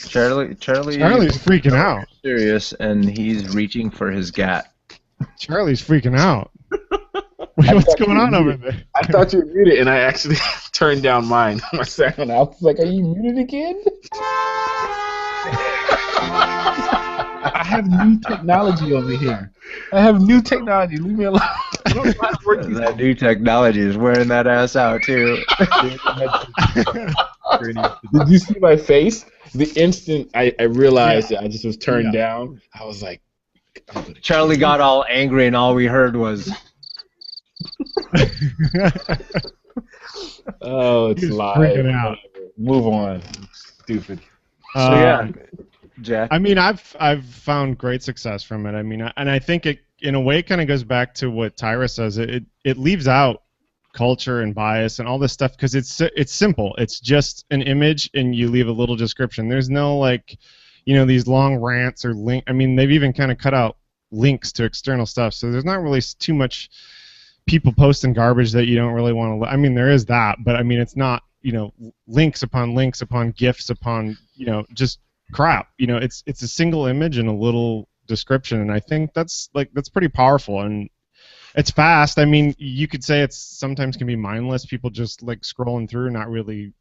Charlie's freaking out. Serious, and he's reaching for his gat. Charlie's freaking out. What's going on over there? I thought you were muted, and I actually turned down mine. My sound. I was like, "Are you muted again?" I have new technology over here. Leave me alone. That new technology is wearing that ass out too. Did you see my face? The instant I realized that I just was turned down, I was like, Charlie got all angry, and all we heard was. Oh, it's live. Freaking out. Move on. Stupid. So yeah, Jack. I mean, I've found great success from it. I mean, and I think it in a way kind of goes back to what Tyra says. It leaves out culture and bias and all this stuff because it's simple. It's just an image and you leave a little description. There's no like, these long rants or link. I mean, they've even kind of cut out links to external stuff. So there's not really too much people posting garbage that you don't really want to. I mean, there is that, but I mean, it's not links upon GIFs upon just crap. It's a single image and a little description, and I think that's pretty powerful and it's fast. I mean, you could say it's sometimes can be mindless. People just like scrolling through, not really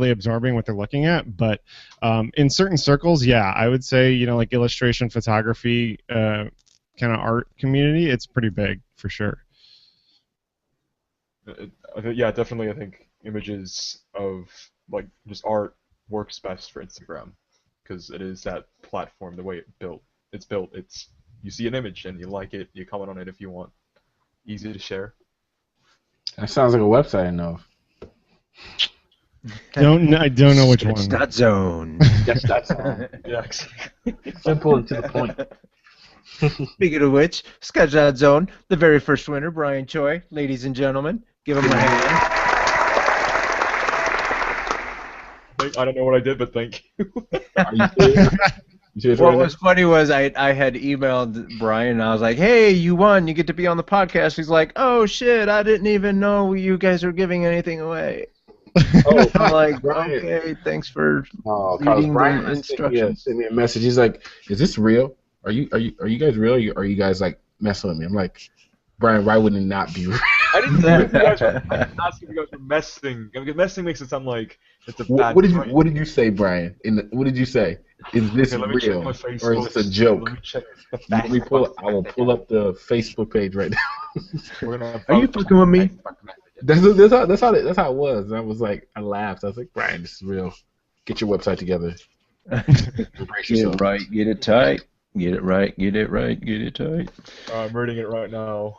absorbing what they're looking at. But in certain circles, yeah, I would say like illustration, photography, kind of art community, it's pretty big for sure. Yeah, definitely. I think images of like just art works best for Instagram because it is that platform. The way it's built. It's you see an image and you like it, you comment on it if you want. Easy to share. That sounds like a website I know. I don't know which one. Sketch.zone. That's Yeah, exactly. simple and to the point. Speaking of which, Sketch.zone, the very first winner, Brian Choi. Ladies and gentlemen, give him a hand. I don't know what I did, but thank you. Are you serious? You serious What right was funny was I had emailed Brian and I was like, hey, you won. You get to be on the podcast. He's like, oh, shit, I didn't even know you guys were giving anything away. Oh, I'm like, Brian. okay, thanks for Oh, Carlos, reading Brian the sent instructions. me a message. He's like, "Is this real? Are you guys real? Are you guys like messing with me?" I'm like, Brian, why wouldn't it not be real? I didn't know you guys were asking if you guys were messing. I mean, messing makes it sound like it's a bad. What did you say, Brian? What did you say? Is this Okay, let me check real my or Facebook. is this a joke? Let me check the Let me Facebook I will pull up the Facebook page right now. We're gonna Are you fucking with me? That's how it was. And I was like, I laughed. I was like, Brian, this is real. Get your website together. Embrace Get yourself. it right, get it tight. Get it right, get it right, get it tight. I'm reading it right now.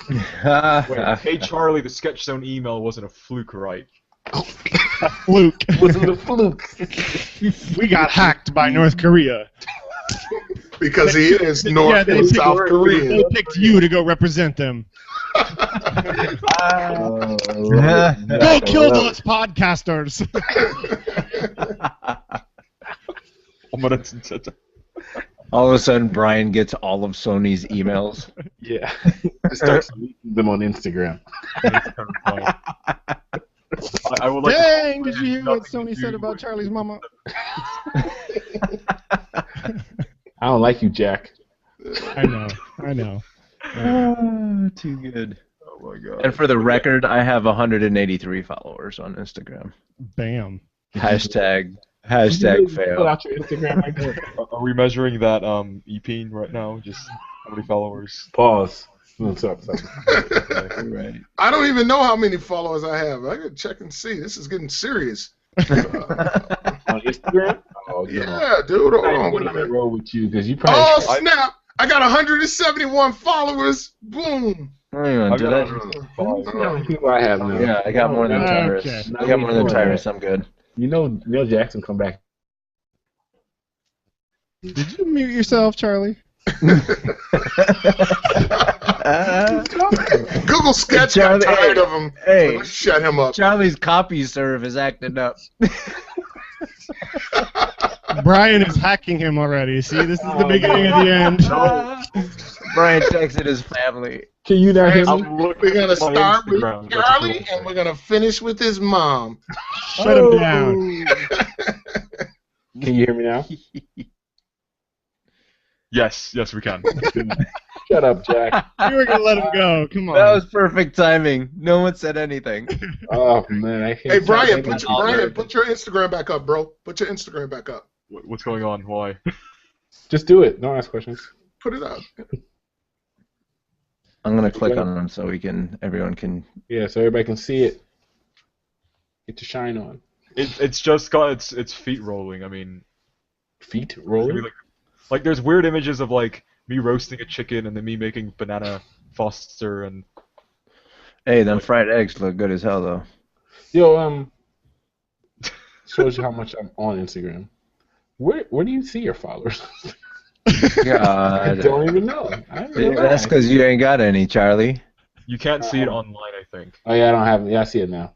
Wait, hey Charlie, the Sketch Zone email wasn't a fluke, right? Fluke. Wasn't a fluke. We got hacked by North Korea. Because he is North they and picked- South Korean. They picked you to go represent them. Go kill those podcasters. All of a sudden, Brian gets all of Sony's emails. Yeah. Just start leaking them on Instagram. I would like Dang, did you hear what nothing Sony to said do about with- Charlie's mama? I don't like you, Jack. I know. Too good. Oh my god. And for the record, I have 183 followers on Instagram. Bam. Hashtag Pull fail. out your Instagram right there. Are we measuring that EP right now? Just how many followers? Pause. What's up? Right. I don't even know how many followers I have. I gotta check and see. This is getting serious. On Instagram? Oh, Yeah, dude. Hold on. Wait a minute. roll with you because you probably. Oh, snap. I got 171 followers. Boom. Hang on, I've did got I? 105. How many people I have now? Yeah, I got more than Tyrus. Okay. I got more than Tyrus. I'm good. You know, Neil Jackson come back. Did you mute yourself, Charlie? Google Sketch got Charlie, tired of him. Hey, Let's shut him up. Charlie's copy serve is acting up. Brian is hacking him already. See, this is the beginning of the end. Brian texted his family. Can you not hear me? We're gonna My start with Instagram, that's Charlie, cool. and we're gonna finish with his mom. Shut him down. Can you hear me now? Yes, we can. Shut up, Jack. You were gonna let him go. Come on. That was perfect timing. No one said anything. Oh man, I hate Hey, Brian, Jack. put your Instagram back up, bro. Put your Instagram back up. What's going on? Why? Just do it. Don't ask questions. Put it up. I'm gonna click on him so everyone can. Yeah, so everybody can see it. Get your shine on. It's just got its feet rolling. I mean, Feet maybe rolling. like there's weird images of like me roasting a chicken and then me making banana foster and Hey, them fried eggs look good as hell though. Yo, shows you how much I'm on Instagram. Where do you see your followers? I God. don't even know. That's because you ain't got any, Charlie. you can't see it online. I think. Oh yeah, I don't have. Yeah, I see it now.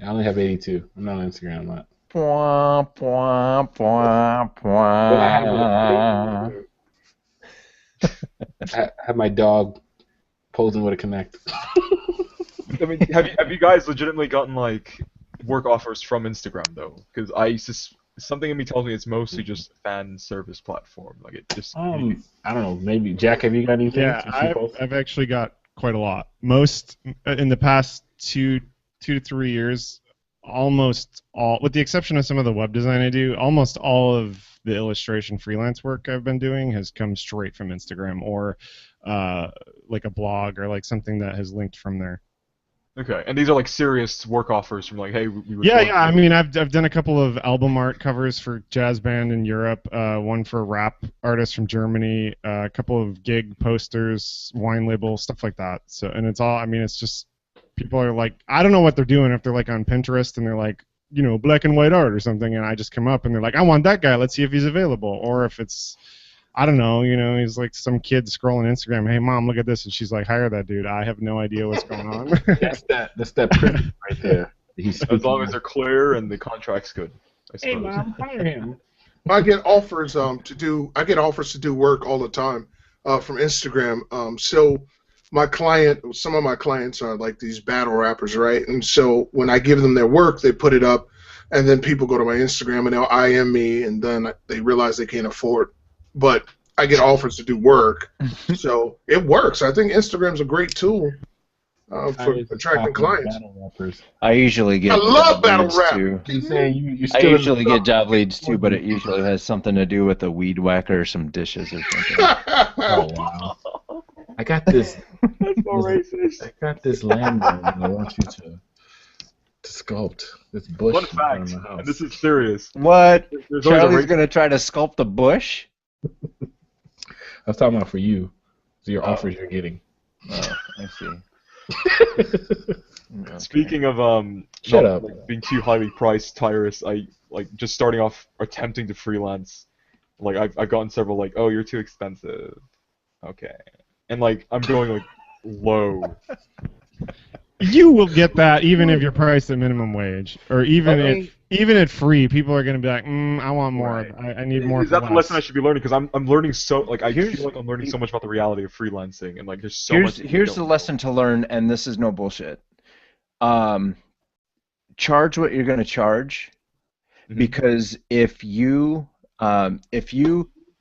I only have 82. I'm not on Instagram. I'm not. Pwah, pwah, pwah, But I pwah. have my dog posing with a Connect. I mean, have you guys legitimately gotten like work offers from Instagram though? Because something in me tells me it's mostly just a fan service platform. Like it just. I don't know. Maybe Jack. Have you got anything? Yeah, since you posted? I've actually got quite a lot. Most in the past two to 3 years, almost all, with the exception of some of the web design I do, almost all of the illustration freelance work I've been doing has come straight from Instagram or like a blog or like something that has linked from there. Okay, and these are like serious work offers from like, hey, we would. Yeah, want yeah. I to- mean, I've done a couple of album art covers for jazz band in Europe. One for rap artists from Germany. A couple of gig posters, wine label stuff like that. So, and it's all. I mean, it's just people are like, I don't know what they're doing if they're like on Pinterest and they're like, black and white art or something, and I just come up and they're like, I want that guy. Let's see if he's available. Or if it's, I don't know, he's like some kid scrolling Instagram. Hey, mom, look at this, and she's like, hire that dude. I have no idea what's going on. That's that privilege right there. He's As long as they're clear and the contract's good, I Hey, suppose. mom, hire him. I get offers to do work all the time from Instagram. So some of my clients are like these battle rappers, right? And so when I give them their work, they put it up, and then people go to my Instagram and they'll IM me, and then they realize they can't afford. But I get offers to do work, so it works. I think Instagram's a great tool for attracting clients. Battle rappers. I usually get. I love job battle leads, rap. too. You saying you I still usually get job leads too, but it usually has something to do with a weed whacker or some dishes or something. Oh wow! I got this. That's so racist. I got this land that I want you to sculpt this bush Fun in front fact, of my house. and this is serious. What? There's always a Charlie's race- gonna try to sculpt a bush? I was talking about for you. So your offers you're getting. Oh, I see. Okay. Speaking of Shut not, up. like, being too highly priced, Tyrus, I like just starting off attempting to freelance. Like I've gotten several like, oh, you're too expensive. Okay, and like I'm going like low. You will get that even if you're priced at minimum wage, or even at free. People are going to be like, I want more. Right. I need more. Is that the for lesson I less." should be learning? Because I'm learning so like I Here's- feel like I'm learning so much about the reality of freelancing and like there's so much. Here's the lesson to learn, and this is no bullshit. Charge what you're gonna charge, Mhm. because if you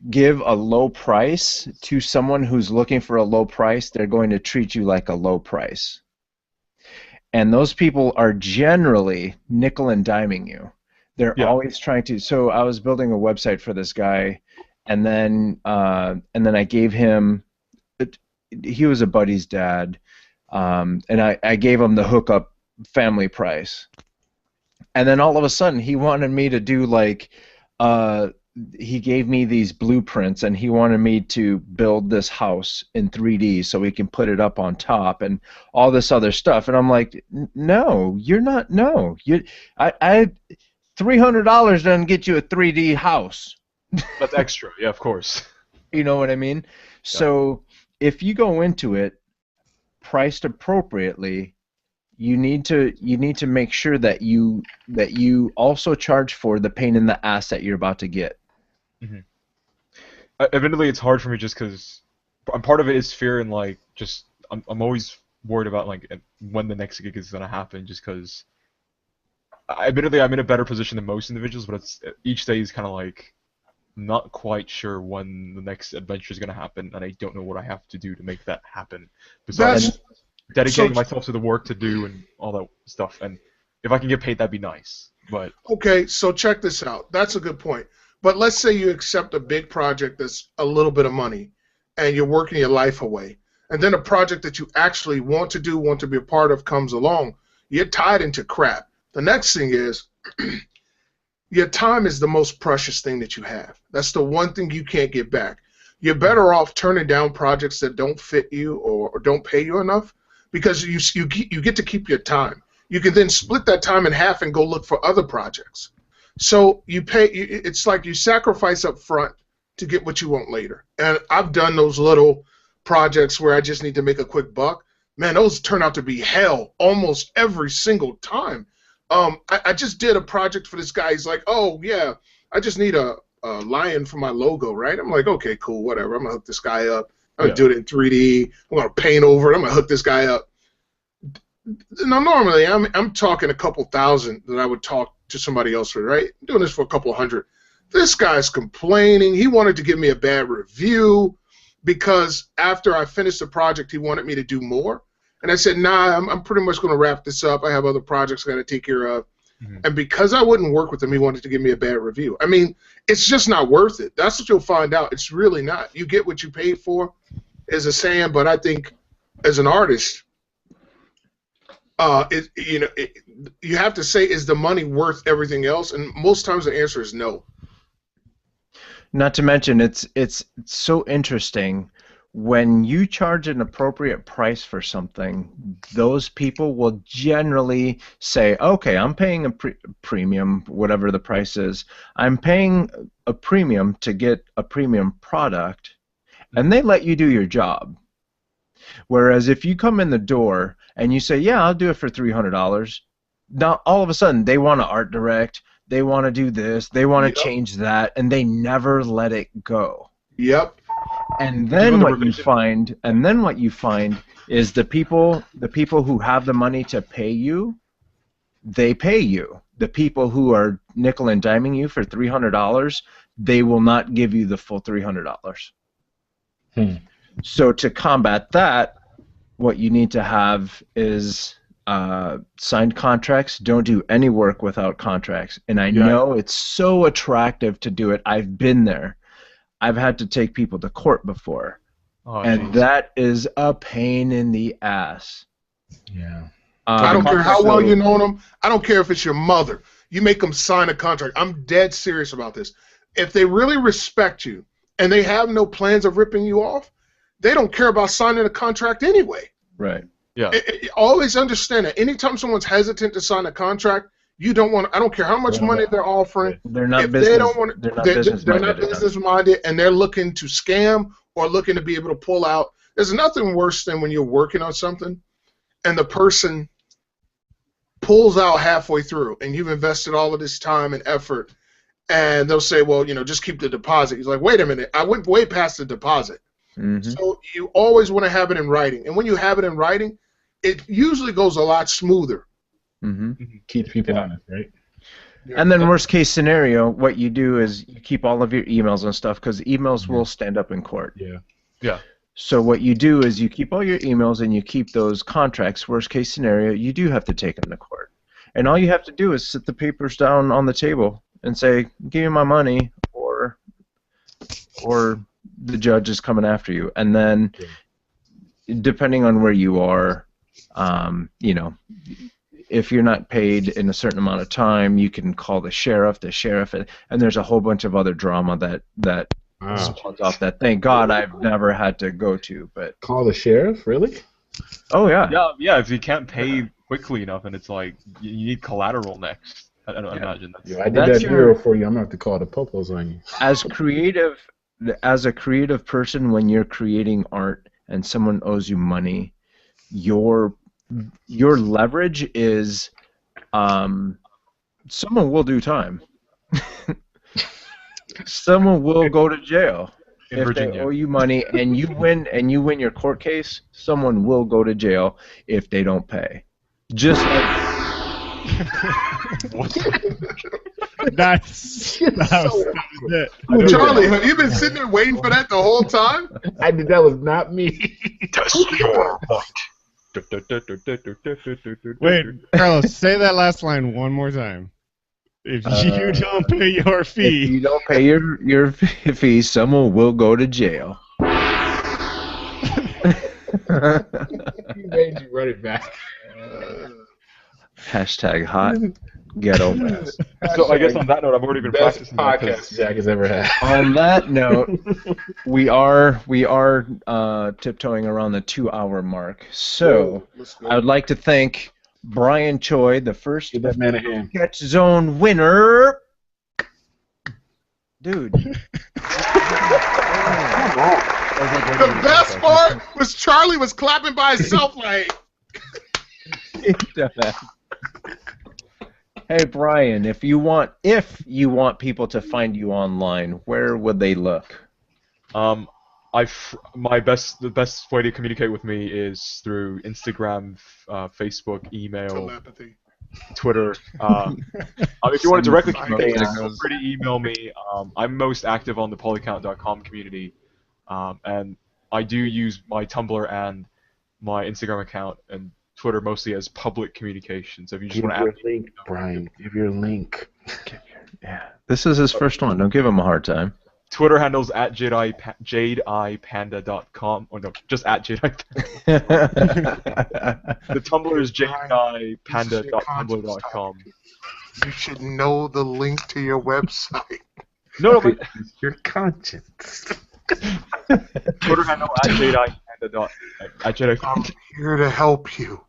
give a low price to someone who's looking for a low price, they're going to treat you like a low price. And those people are generally nickel and diming you. They're Yeah. always trying to. So I was building a website for this guy, and then I gave him. He was a buddy's dad, and I gave him the hookup family price. And then all of a sudden he wanted me to do like. He gave me these blueprints, and he wanted me to build this house in 3D so we can put it up on top and all this other stuff. And I'm like, no, you're not. No, I $300 doesn't get you a 3D house. That's extra. Yeah, of course. You know what I mean? So if you go into it priced appropriately, you need to make sure that you also charge for the pain in the ass that you're about to get. Admittedly, it's hard for me just because part of it is fear and like just I'm always worried about like when the next gig is gonna happen just because. Admittedly, I'm in a better position than most individuals, but each day is kind of like not quite sure when the next adventure is gonna happen, and I don't know what I have to do to make that happen. Besides dedicating myself to the work to do and all that stuff, and if I can get paid, that'd be nice. But Okay, so check this out. That's a good point. But let's say you accept a big project that's a little bit of money, and you're working your life away, and then a project that you actually want to do, want to be a part of, comes along. You're tied into crap. The next thing is your time is the most precious thing that you have. That's the one thing you can't get back. You're better off turning down projects that don't fit you or don't pay you enough, because you get to keep your time. You can then split that time in half and go look for other projects. So it's like you sacrifice up front to get what you want later. And I've done those little projects where I just need to make a quick buck. Man, those turn out to be hell almost every single time. I just did a project for this guy. He's like, oh, yeah, I just need a lion for my logo, right? I'm like, okay, cool, whatever. I'm going to hook this guy up. I'm going to do it in 3D. I'm going to paint over it. I'm going to hook this guy up. Now, normally, I'm talking a couple thousand that I would talk to somebody else for, right? I'm doing this for a couple hundred. This guy's complaining. He wanted to give me a bad review because after I finished the project, he wanted me to do more. And I said, nah, I'm pretty much going to wrap this up. I have other projects I got to take care of. Mhm. And because I wouldn't work with him, he wanted to give me a bad review. I mean, it's just not worth it. That's what you'll find out. It's really not. You get what you paid for, is a saying, but I think as an artist, you have to say, is the money worth everything else? And most times the answer is no. Not to mention, it's so interesting when you charge an appropriate price for something. Those people will generally say, "Okay, I'm paying a premium, whatever the price is. I'm paying a premium to get a premium product," and they let you do your job. Whereas if you come in the door and you say, "Yeah, I'll do it for $300," now all of a sudden they want to art direct, they want to do this, they want to Yep. change that, and they never let it go. Yep. And Do you then know the what you revision? find, is the people who have the money to pay you, they pay you. The people who are nickel and diming you for $300, they will not give you the full $300. Hmm. So to combat that, what you need to have is signed contracts. Don't do any work without contracts. And I know it's so attractive to do it. I've been there. I've had to take people to court before. Oh, And jeez. that is a pain in the ass. Yeah. I don't care how so- well you know them. I don't care if it's your mother. You make them sign a contract. I'm dead serious about this. If they really respect you and they have no plans of ripping you off, they don't care about signing a contract anyway. Right. Yeah. Always understand that. Anytime someone's hesitant to sign a contract, you don't want. I don't care how much money they're offering. They're not If business. they don't want, they're not they're business not minded. business minded, and they're looking to scam or looking to be able to pull out. There's nothing worse than when you're working on something, and the person pulls out halfway through, and you've invested all of this time and effort, and they'll say, "Well, just keep the deposit." He's like, "Wait a minute, I went way past the deposit." Mm-hmm. So you always want to have it in writing, and when you have it in writing, it usually goes a lot smoother. Mm-hmm. Keeps people honest, right? And then worst case scenario, what you do is you keep all of your emails and stuff because emails will stand up in court. Yeah. Yeah. So what you do is you keep all your emails and you keep those contracts. Worst case scenario, you do have to take them to court. And all you have to do is sit the papers down on the table and say, "Give me my money," or the judge is coming after you. And then depending on where you are, if you're not paid in a certain amount of time, you can call the sheriff, and there's a whole bunch of other drama that spawns off that. Thank God I've never had to go to, but Call the sheriff, really? oh yeah, Yeah. If you can't pay quickly enough, and it's like you need collateral next. I don't imagine that's. Yo, I did That's that your- bureau for you. I'm gonna have to call the popos on you. as a creative person, when you're creating art and someone owes you money, your leverage is someone will do time. Someone will go to jail In if Virginia. they owe you money and you win your court case. Someone will go to jail if they don't pay. Just like That's that was it. Charlie, have you been sitting there waiting for that the whole time? I did. That was not me. Test your point. Wait, Carlos, say that last line one more time. If you don't pay your if fee, you don't pay your fee, someone will go to jail. He made you run it back. Hashtag hot ghetto mess. So I guess on that note, I've already been Best practicing that 'cause- podcast Jack has ever had. On that note, we are tiptoeing around the 2-hour mark. So Let's go. I would like to thank Brian Choi, the first Give that man a hand. Sketch Zone winner. Dude. The best part was Charlie was clapping by himself like. Hey Brian, if you want people to find you online, where would they look? the best way to communicate with me is through Instagram, Facebook, email, Telepathy. Twitter. If you want to directly Send communicate, photos. feel free to email me. I'm most active on the polycount.com community, and I do use my Tumblr and my Instagram account and Twitter mostly as public communication. So if you just Give want to your add me, link, Brian. Give your link. Yeah. This is his first one. Don't give him a hard time. Twitter handle's at jadeipanda.com. Oh no, just at jadeipanda. The Tumblr is jadeipanda.tumblr.com. You should know the link to your website. No, but Your conscience. Twitter handle at jadeipanda. I'm here to help you.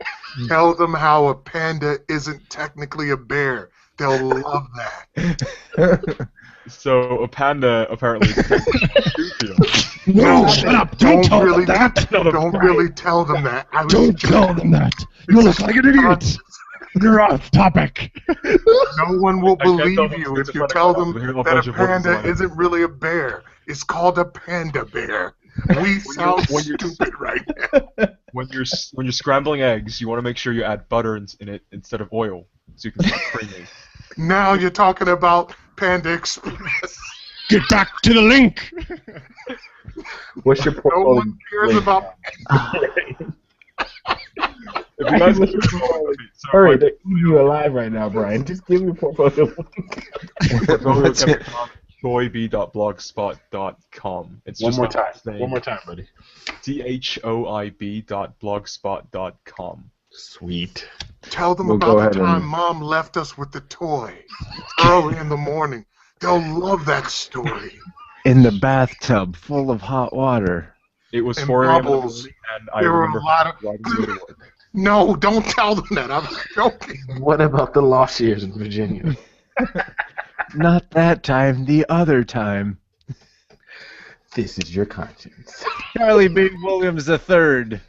Tell them how a panda isn't technically a bear. They'll love that. So a panda apparently is stupid. No, shut up! Don't tell really, them that! Don't really tell them that. I was Don't tell them that! You look like an idiot! You're off topic! No one will I can't believe tell them you it's if a you funny tell crowd. them Here's a that bunch a of voices panda on it. isn't really a bear. It's called a panda bear. We sound stupid right now. When you're scrambling eggs, you want to make sure you add butter in it instead of oil, so you can get creamy. Now you're talking about Panda Express. Get back to the link! What's your No portfolio? one cares about. If you guys Hurry, they're eating you alive right now, Brian. Just give me your portfolio. portfolio can be found at choib.blogspot.com. It's One just more my time. last name. One more time, buddy. choib.blogspot.com. Sweet. Tell them We'll go about the ahead time and- Mom left us with the toy early in the morning. They'll love that story. In the bathtub full of hot water. It was And 4 a.m. in the bubbles. morning, and I There were a remember lot of- riding to work. No, don't tell them that. I'm joking. What about the lost years in Virginia? Not that time, the other time. This is your conscience. Charlie B. Williams III.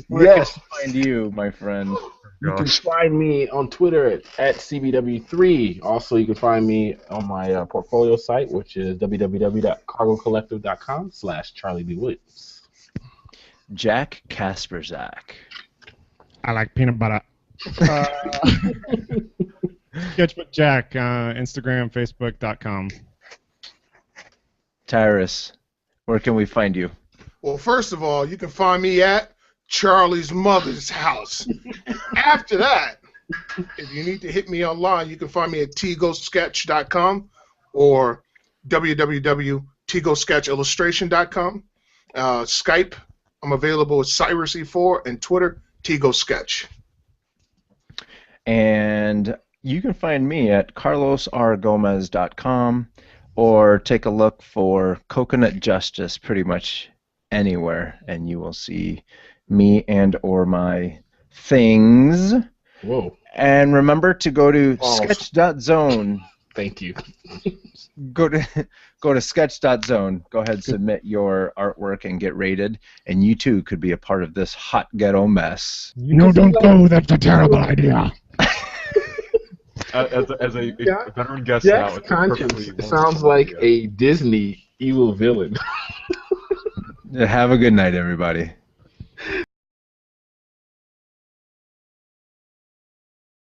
Where Yes. can I find you, my friend? You can find me on Twitter at CBW3. Also, you can find me on my portfolio site, which is www.cargocollective.com/Charlie B. Williams. Jack Kasperzak. I like peanut butter. Sketch with Jack, Instagram, Facebook.com. Tyrus, where can we find you? Well, first of all, you can find me at Charlie's mother's house. After that, if you need to hit me online, you can find me at tigosketch.com or www.tigosketchillustration.com. Skype, I'm available at CyrusE4, and Twitter, TigoSketch. And you can find me at carlosrgomez.com or take a look for Coconut Justice pretty much anywhere, and you will see me and or my things. Whoa. And remember to go to Oh. sketch.zone. Thank you. Go to sketch.zone. Go ahead, submit your artwork and get rated, and you too could be a part of this hot ghetto mess. No, don't go. That's a terrible idea. As a Yeah. veteran guest now, Jack's it's conscience perfectly sounds like a Disney evil villain. Have a good night, everybody.